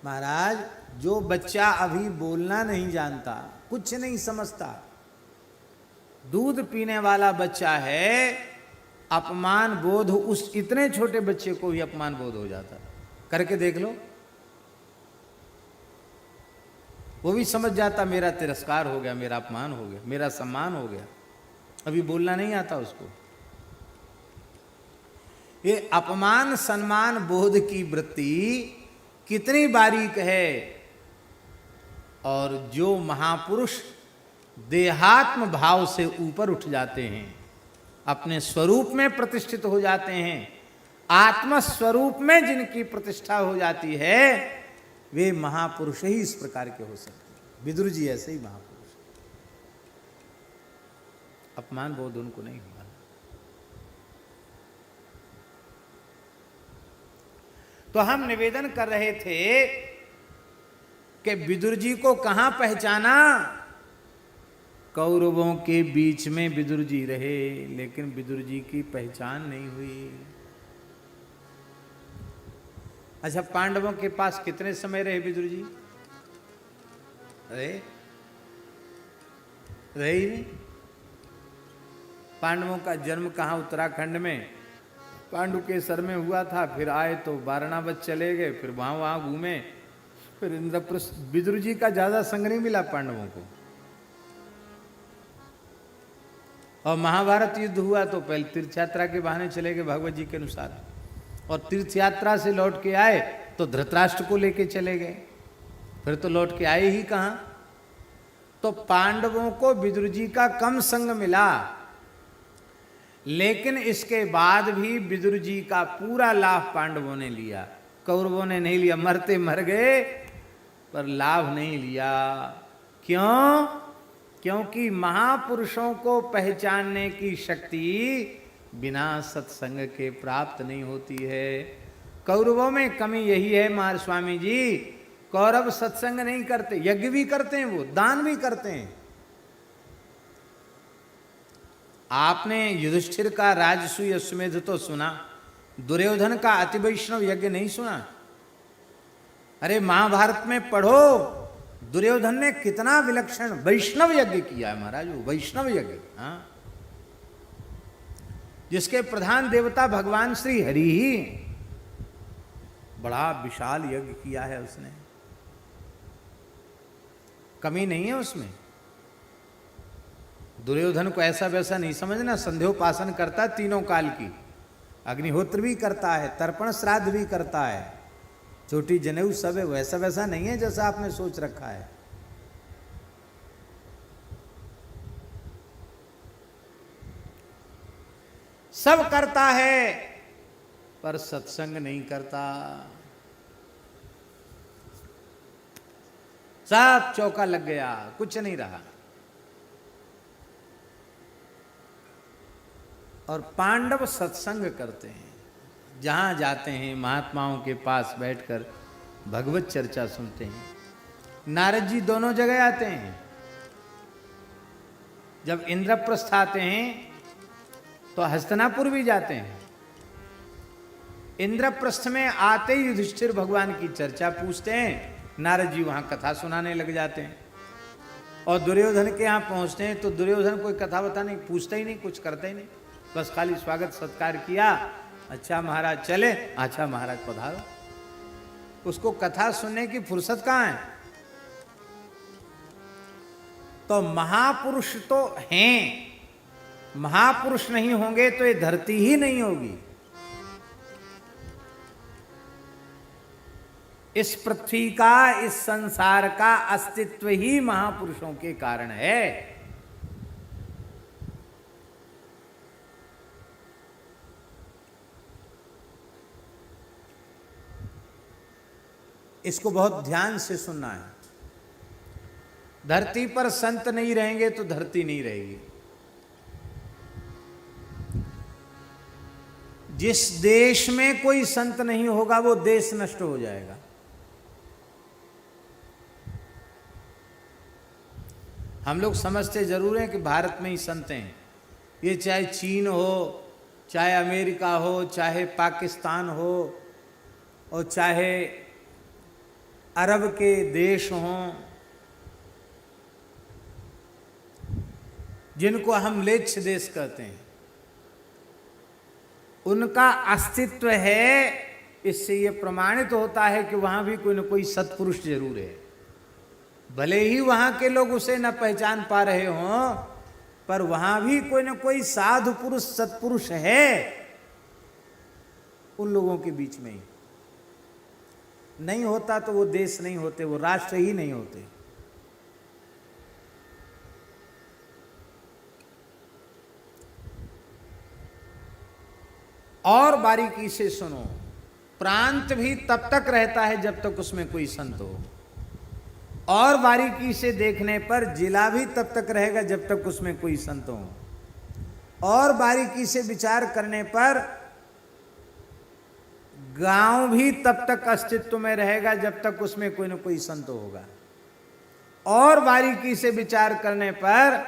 महाराज, जो बच्चा अभी बोलना नहीं जानता, कुछ नहीं समझता, दूध पीने वाला बच्चा है, अपमान बोध उस इतने छोटे बच्चे को भी अपमान बोध हो जाता। करके देख लो, वो भी समझ जाता मेरा तिरस्कार हो गया, मेरा अपमान हो गया, मेरा सम्मान हो गया। अभी बोलना नहीं आता उसको। ये अपमान सम्मान बोध की वृत्ति कितनी बारीक है। और जो महापुरुष देहात्म भाव से ऊपर उठ जाते हैं, अपने स्वरूप में प्रतिष्ठित हो जाते हैं, आत्म स्वरूप में जिनकी प्रतिष्ठा हो जाती है, वे महापुरुष ही इस प्रकार के हो सकते हैं। विदुर जी ऐसे ही महापुरुष, अपमान बोध उनको नहीं हुआ। तो हम निवेदन कर रहे थे कि विदुर जी को कहां पहचाना। कौरवों के बीच में विदुर जी रहे, लेकिन विदुर जी की पहचान नहीं हुई। अच्छा, पांडवों के पास कितने समय रहे विदुर जी? रहे ही नहीं। पांडवों का जन्म कहाँ? उत्तराखंड में पांडु के सर में हुआ था, फिर आए तो वारणावत चले गए, फिर वहां घूमे, फिर इंद्रप्रस्थ विदुर जी का ज्यादा संग नहीं मिला पांडवों को। और महाभारत युद्ध हुआ तो पहले तीर्थ यात्रा के बहाने चले गए भगवत जी के अनुसार, और तीर्थ यात्रा से लौट के आए तो धृतराष्ट्र को लेके चले गए, फिर तो लौट के आए ही कहां। तो पांडवों को विदुर जी का कम संग मिला, लेकिन इसके बाद भी विदुर जी का पूरा लाभ पांडवों ने लिया, कौरवों ने नहीं लिया। मरते मर गए पर लाभ नहीं लिया। क्यों? क्योंकि महापुरुषों को पहचानने की शक्ति बिना सत्संग के प्राप्त नहीं होती है। कौरवों में कमी यही है महाराज स्वामी जी, कौरव सत्संग नहीं करते, यज्ञ भी करते हैं, वो दान भी करते हैं। आपने युधिष्ठिर का राजसूय अश्वमेध तो सुना, दुर्योधन का अति वैष्णव यज्ञ नहीं सुना? अरे महाभारत में पढ़ो, दुर्योधन ने कितना विलक्षण वैष्णव यज्ञ किया है महाराज, वो वैष्णव यज्ञ, हाँ, जिसके प्रधान देवता भगवान श्री हरि ही, बड़ा विशाल यज्ञ किया है उसने, कमी नहीं है उसमें। दुर्योधन को ऐसा वैसा नहीं समझना, संध्योपासन करता तीनों काल की, अग्निहोत्र भी करता है, तर्पण श्राद्ध भी करता है, छोटी जनेऊ सब है, वैसा वैसा नहीं है जैसा आपने सोच रखा है। सब करता है पर सत्संग नहीं करता, सब चौका लग गया, कुछ नहीं रहा। और पांडव सत्संग करते हैं, जहां जाते हैं महात्माओं के पास बैठकर भगवत चर्चा सुनते हैं। नारद जी दोनों जगह आते हैं। जब इंद्रप्रस्थ आते हैं तो हस्तिनापुर भी जाते हैं। इंद्रप्रस्थ में आते ही युधिष्ठिर भगवान की चर्चा पूछते हैं, नारद जी वहां कथा सुनाने लग जाते हैं। और दुर्योधन के यहाँ पहुंचते हैं तो दुर्योधन कोई कथा बता नहीं, पूछता ही नहीं, कुछ करता ही नहीं, बस खाली स्वागत सत्कार किया, अच्छा महाराज चले, अच्छा महाराज पधारो। उसको कथा सुनने की फुर्सत कहां है? तो महापुरुष तो हैं, महापुरुष नहीं होंगे तो ये धरती ही नहीं होगी। इस पृथ्वी का, इस संसार का अस्तित्व ही महापुरुषों के कारण है। इसको बहुत ध्यान से सुनना है। धरती पर संत नहीं रहेंगे तो धरती नहीं रहेगी। जिस देश में कोई संत नहीं होगा वो देश नष्ट हो जाएगा। हम लोग समझते जरूर हैं कि भारत में ही संत हैं, ये चाहे चीन हो, चाहे अमेरिका हो, चाहे पाकिस्तान हो, और चाहे अरब के देश हों, जिनको हम म्लेच्छ देश कहते हैं, उनका अस्तित्व है। इससे यह प्रमाणित होता है कि वहां भी कोई न कोई सत्पुरुष जरूर है। भले ही वहां के लोग उसे न पहचान पा रहे हों, पर वहां भी कोई न कोई साधु पुरुष, सत्पुरुष है उन लोगों के बीच में ही। नहीं होता तो वो देश नहीं होते, वो राष्ट्र ही नहीं होते। और बारीकी से सुनो, प्रांत भी तब तक रहता है जब तक उसमें कोई संत हो, और बारीकी से देखने पर जिला भी तब तक रहेगा जब तक उसमें कोई संत हो, और बारीकी से विचार करने पर गांव भी तब तक अस्तित्व में रहेगा जब तक उसमें कोई न कोई संत होगा, और बारीकी से विचार करने पर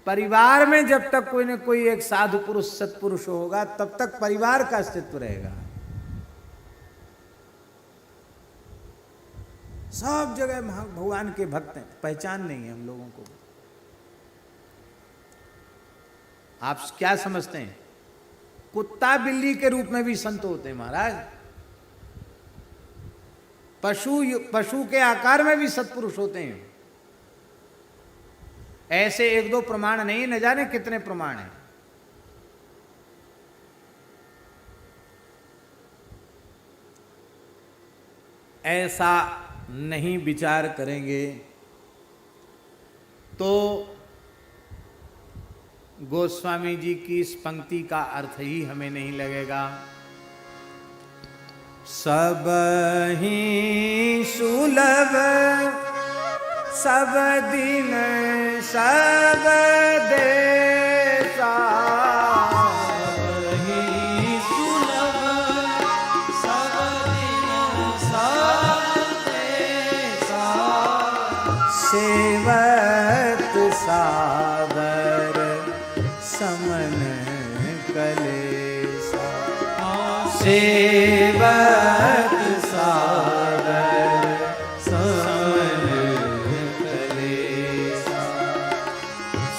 परिवार में जब तक कोई न कोई एक साधु पुरुष, सत्पुरुष होगा तब तक परिवार का अस्तित्व रहेगा। सब जगह भगवान के भक्त हैं, पहचान नहीं है हम लोगों को। आप क्या समझते हैं? कुत्ता बिल्ली के रूप में भी संत होते हैं महाराज। पशु के आकार में भी सत्पुरुष होते हैं। ऐसे एक दो प्रमाण नहीं, न जाने कितने प्रमाण हैं। ऐसा नहीं विचार करेंगे तो गोस्वामी जी की इस पंक्ति का अर्थ ही हमें नहीं लगेगा। सब ही सुलभ सब दिन सब देसा, ही सुलभ सब दिन सब देसा, सेवक सादर समन कलेसा, सेवक सादर समन कलेसा,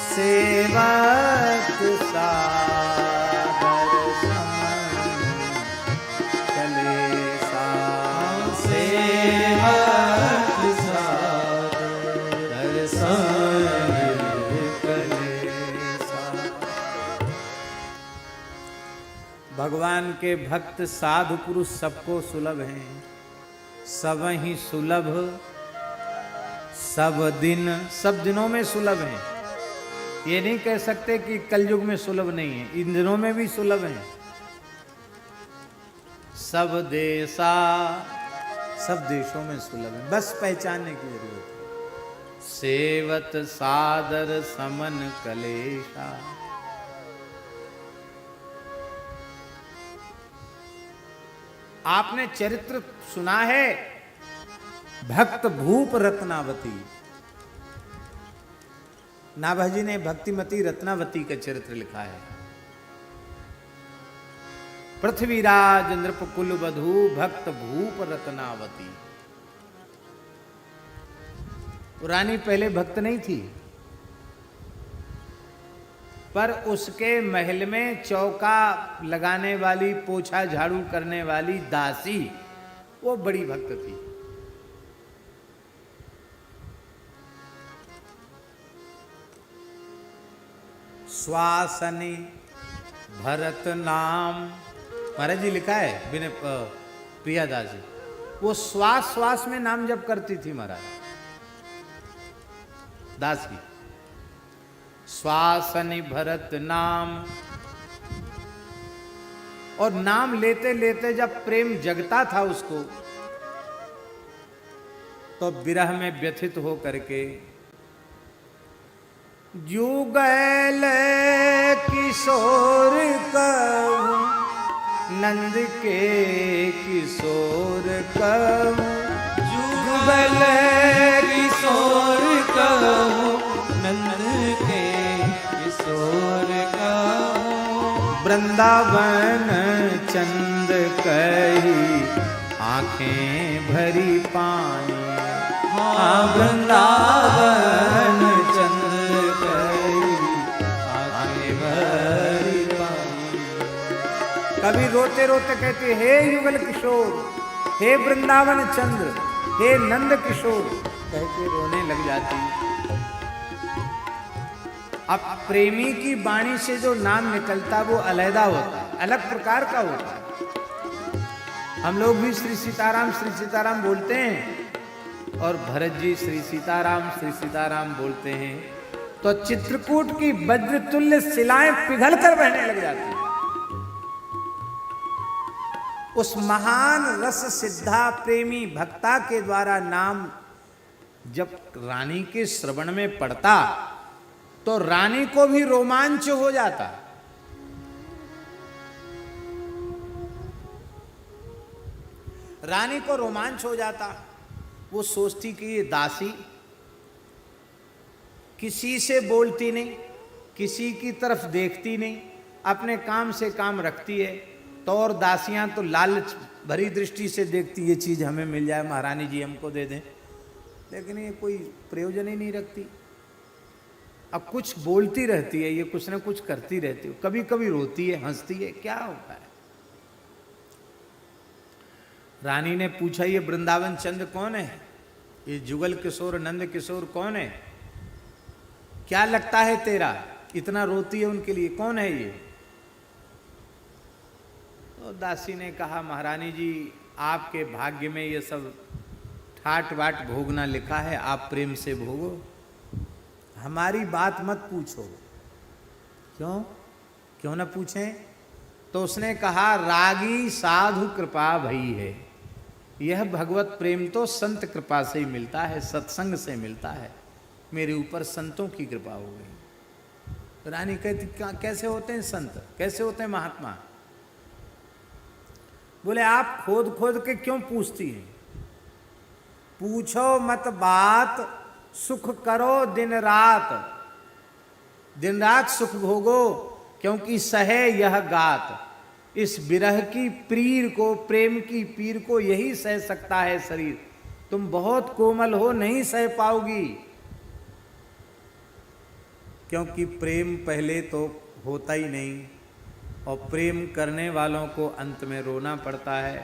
सेवक सादर समन कलेसा, सेवक सादर समन कलेसा। भगवान के भक्त साधु पुरुष सबको सुलभ हैं, सब ही सुलभ सब दिन, सब दिनों में सुलभ हैं। ये नहीं कह सकते कि कलयुग में सुलभ नहीं है, इन दिनों में भी सुलभ हैं। सब देशा, सब देशों में सुलभ है, बस पहचानने की जरूरत है। सेवत सादर समन कलेशा, आपने चरित्र सुना है भक्त भूप रत्नावती। नाभाजी ने भक्तिमती रत्नावती का चरित्र लिखा है। पृथ्वीराज नृपकुल वधू भक्त भूप रत्नावती। रानी पहले भक्त नहीं थी, पर उसके महल में चौका लगाने वाली, पोछा झाड़ू करने वाली दासी, वो बड़ी भक्त थी। श्वासनी भरत नाम, महाराज जी लिखा है विनय प्रिया दासी। वो श्वास श्वास में नाम जप करती थी महाराज दासी। श्वासनि भरत नाम, और नाम लेते लेते जब प्रेम जगता था उसको, तो विरह में व्यथित हो करके जुगल किशोर कहूं, नंद के किशोर कहूं, जुगल किशोर कहूं, नंद के किशोर कहूं, वृंदावन चंद कही आंखें भरी पानी। हाँ वृंदावन चंद कही आंखें भरी पानी। कभी रोते रोते कहते हे युगल किशोर, हे वृंदावन चंद्र, हे नंद किशोर, कहते रोने लग जाती। अब प्रेमी की वाणी से जो नाम निकलता वो अलहदा होता है, अलग प्रकार का होता है। हम लोग भी श्री सीताराम बोलते हैं, और भरत जी श्री सीताराम बोलते हैं, तो चित्रकूट की वज्रतुल्य शिलाएं पिघल कर बहने लग जाती हैं। उस महान रस सिद्धा प्रेमी भक्ता के द्वारा नाम जब रानी के श्रवण में पड़ता, तो रानी को भी रोमांच हो जाता। रानी को रोमांच हो जाता। वो सोचती कि ये दासी किसी से बोलती नहीं, किसी की तरफ देखती नहीं, अपने काम से काम रखती है। तो और दासियां तो लालच भरी दृष्टि से देखती, ये चीज हमें मिल जाए, महारानी जी हमको दे दें, लेकिन ये कोई प्रयोजन ही नहीं रखती। अब कुछ बोलती रहती है, ये कुछ ना कुछ करती रहती है, कभी कभी रोती है, हंसती है, क्या होता है। रानी ने पूछा, ये वृंदावन चंद्र कौन है? ये जुगल किशोर नंद किशोर कौन है? क्या लगता है तेरा? इतना रोती है उनके लिए, कौन है ये? तो दासी ने कहा, महारानी जी आपके भाग्य में ये सब ठाट बाट भोगना लिखा है, आप प्रेम से भोगो, हमारी बात मत पूछो। क्यों? क्यों ना पूछें? तो उसने कहा, रागी साधु कृपा भई है। यह भगवत प्रेम तो संत कृपा से ही मिलता है, सत्संग से मिलता है। मेरे ऊपर संतों की कृपा हो गई। तो रानी कहती, कैसे होते हैं संत, कैसे होते हैं महात्मा? बोले, आप खोद खोद के क्यों पूछती हैं? पूछो मत बात, सुख करो दिन रात। दिन रात सुख भोगो, क्योंकि सहे यह गात। इस विरह की पीर को, प्रेम की पीर को यही सह सकता है शरीर। तुम बहुत कोमल हो, नहीं सह पाओगी, क्योंकि प्रेम पहले तो होता ही नहीं, और प्रेम करने वालों को अंत में रोना पड़ता है।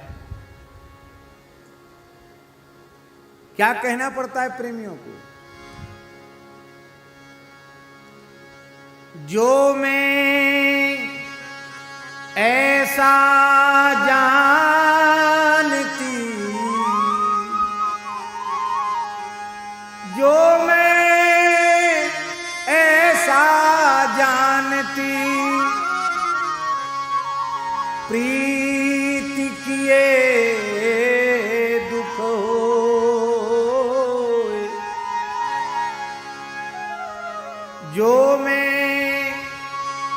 क्या कहना पड़ता है प्रेमियों को? जो मैं ऐसा जानती, जो मैं ऐसा जानती, प्रीति किए दुख होए। जो मैं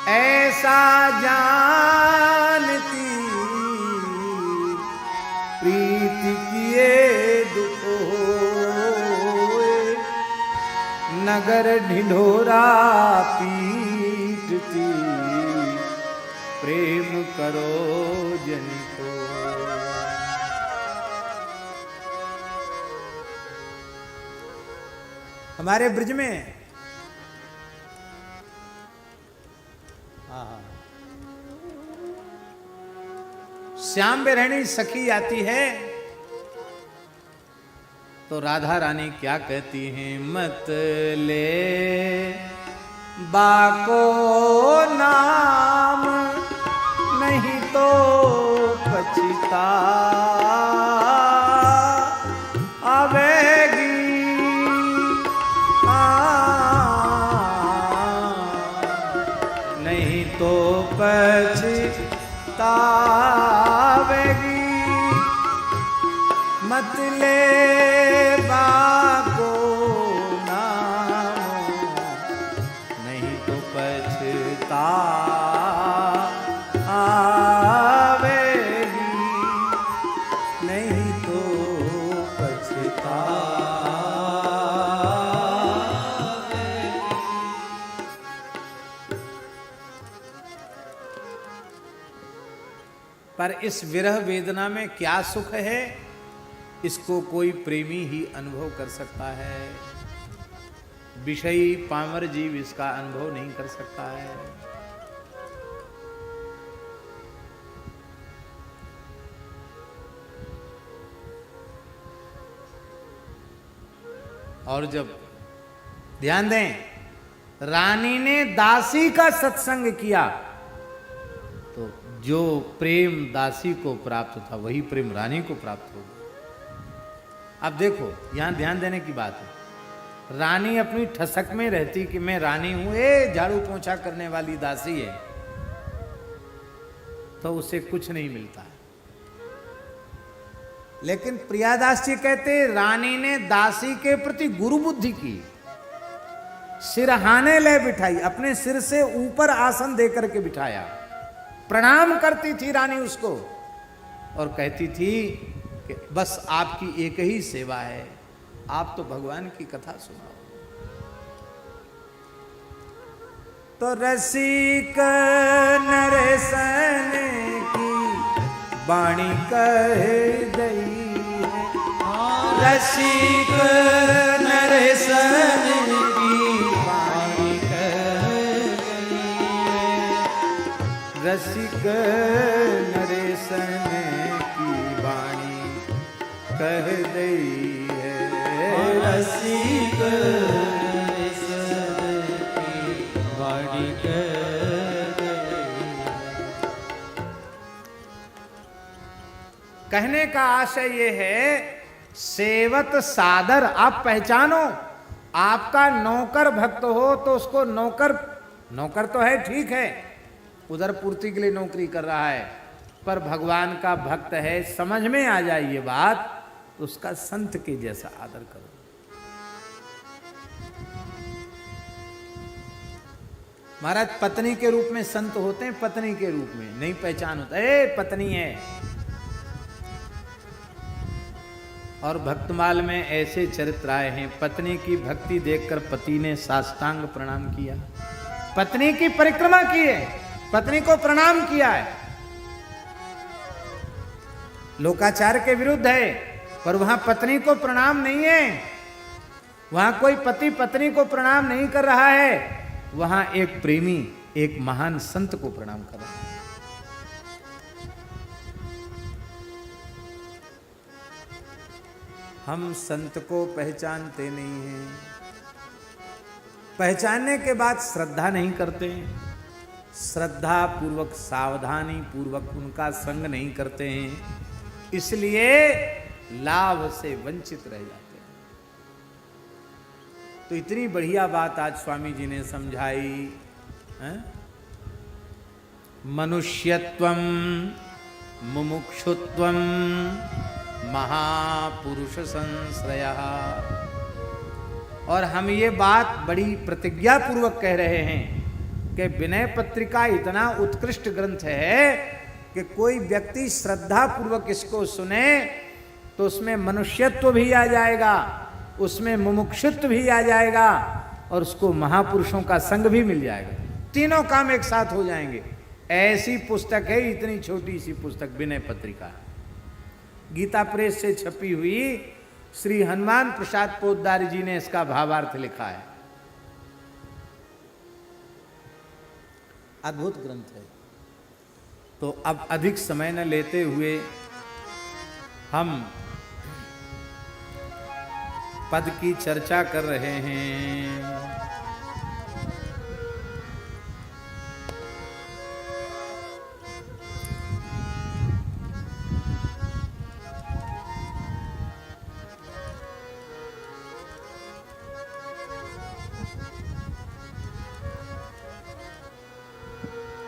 ऐसा जानती, प्रीति किए दुख होए। नगर ढिढोरा पीटती, प्रेम करो जनिको। हमारे ब्रज में श्याम बिरहणी सखी आती है, तो राधा रानी क्या कहती हैं? मत ले बाको नाम, नहीं तो पछता आवेगी। नहीं तो पछता आवेगी। मत ले बाको नाम, नहीं तो पछता आवेगी। नहीं तो पछता पर इस विरह वेदना में क्या सुख है, इसको कोई प्रेमी ही अनुभव कर सकता है। विषयी पामर जीव इसका अनुभव नहीं कर सकता है। और जब ध्यान दें, रानी ने दासी का सत्संग किया, तो जो प्रेम दासी को प्राप्त था वही प्रेम रानी को प्राप्त होगा। अब देखो, यहां ध्यान देने की बात है। रानी अपनी ठसक में रहती कि मैं रानी हूं, ए झाड़ू पोंछा करने वाली दासी है, तो उसे कुछ नहीं मिलता। लेकिन प्रियादास जी कहते, रानी ने दासी के प्रति गुरु बुद्धि की, सिरहाने ले बिठाई, अपने सिर से ऊपर आसन देकर के बिठाया, प्रणाम करती थी रानी उसको, और कहती थी कि बस आपकी एक ही सेवा है, आप तो भगवान की कथा सुनाओ। तो रसिक नरसन की वाणी कह गई है, रसिक नरसन की वाणी कह गई है। रसिक नरसन की वाणी कह दई है। रसिक बाड़ी कहने का आशय ये है, सेवत सादर, आप पहचानो। आपका नौकर भक्त हो तो उसको नौकर तो है, ठीक है, उधर पूर्ति के लिए नौकरी कर रहा है, पर भगवान का भक्त है, समझ में आ जाए ये बात, तो उसका संत के जैसा आदर करो। महाराज पत्नी के रूप में संत होते हैं, पत्नी के रूप में नहीं पहचान होता, पत्नी है। और भक्तमाल में ऐसे चरित्र आए हैं, पत्नी की भक्ति देखकर पति ने साष्टांग प्रणाम किया, पत्नी की परिक्रमा की है, पत्नी को प्रणाम किया है। लोकाचार के विरुद्ध है, पर वहां पत्नी को प्रणाम नहीं है, वहां कोई पति पत्नी को प्रणाम नहीं कर रहा है, वहां एक प्रेमी एक महान संत को प्रणाम कर रहा है। हम संत को पहचानते नहीं हैं, पहचानने के बाद श्रद्धा नहीं करते, श्रद्धा पूर्वक सावधानी पूर्वक उनका संग नहीं करते हैं, इसलिए लाभ से वंचित रह जाते हैं। तो इतनी बढ़िया बात आज स्वामी जी ने समझाई, मनुष्यत्वम मुमुक्षुत्वम महापुरुष संश्रयः। और हम ये बात बड़ी प्रतिज्ञा पूर्वक कह रहे हैं कि विनय पत्रिका इतना उत्कृष्ट ग्रंथ है कि कोई व्यक्ति श्रद्धा पूर्वक इसको सुने तो उसमें मनुष्यत्व भी आ जाएगा, उसमें मुमुक्षुत्व भी आ जाएगा, और उसको महापुरुषों का संग भी मिल जाएगा, तीनों काम एक साथ हो जाएंगे। ऐसी पुस्तक है, इतनी छोटी सी पुस्तक विनय पत्रिका, गीता प्रेस से छपी हुई, श्री हनुमान प्रसाद पोद्दार जी ने इसका भावार्थ लिखा है। अद्भुत ग्रंथ है। तो अब अधिक समय न लेते हुए हम पद की चर्चा कर रहे हैं।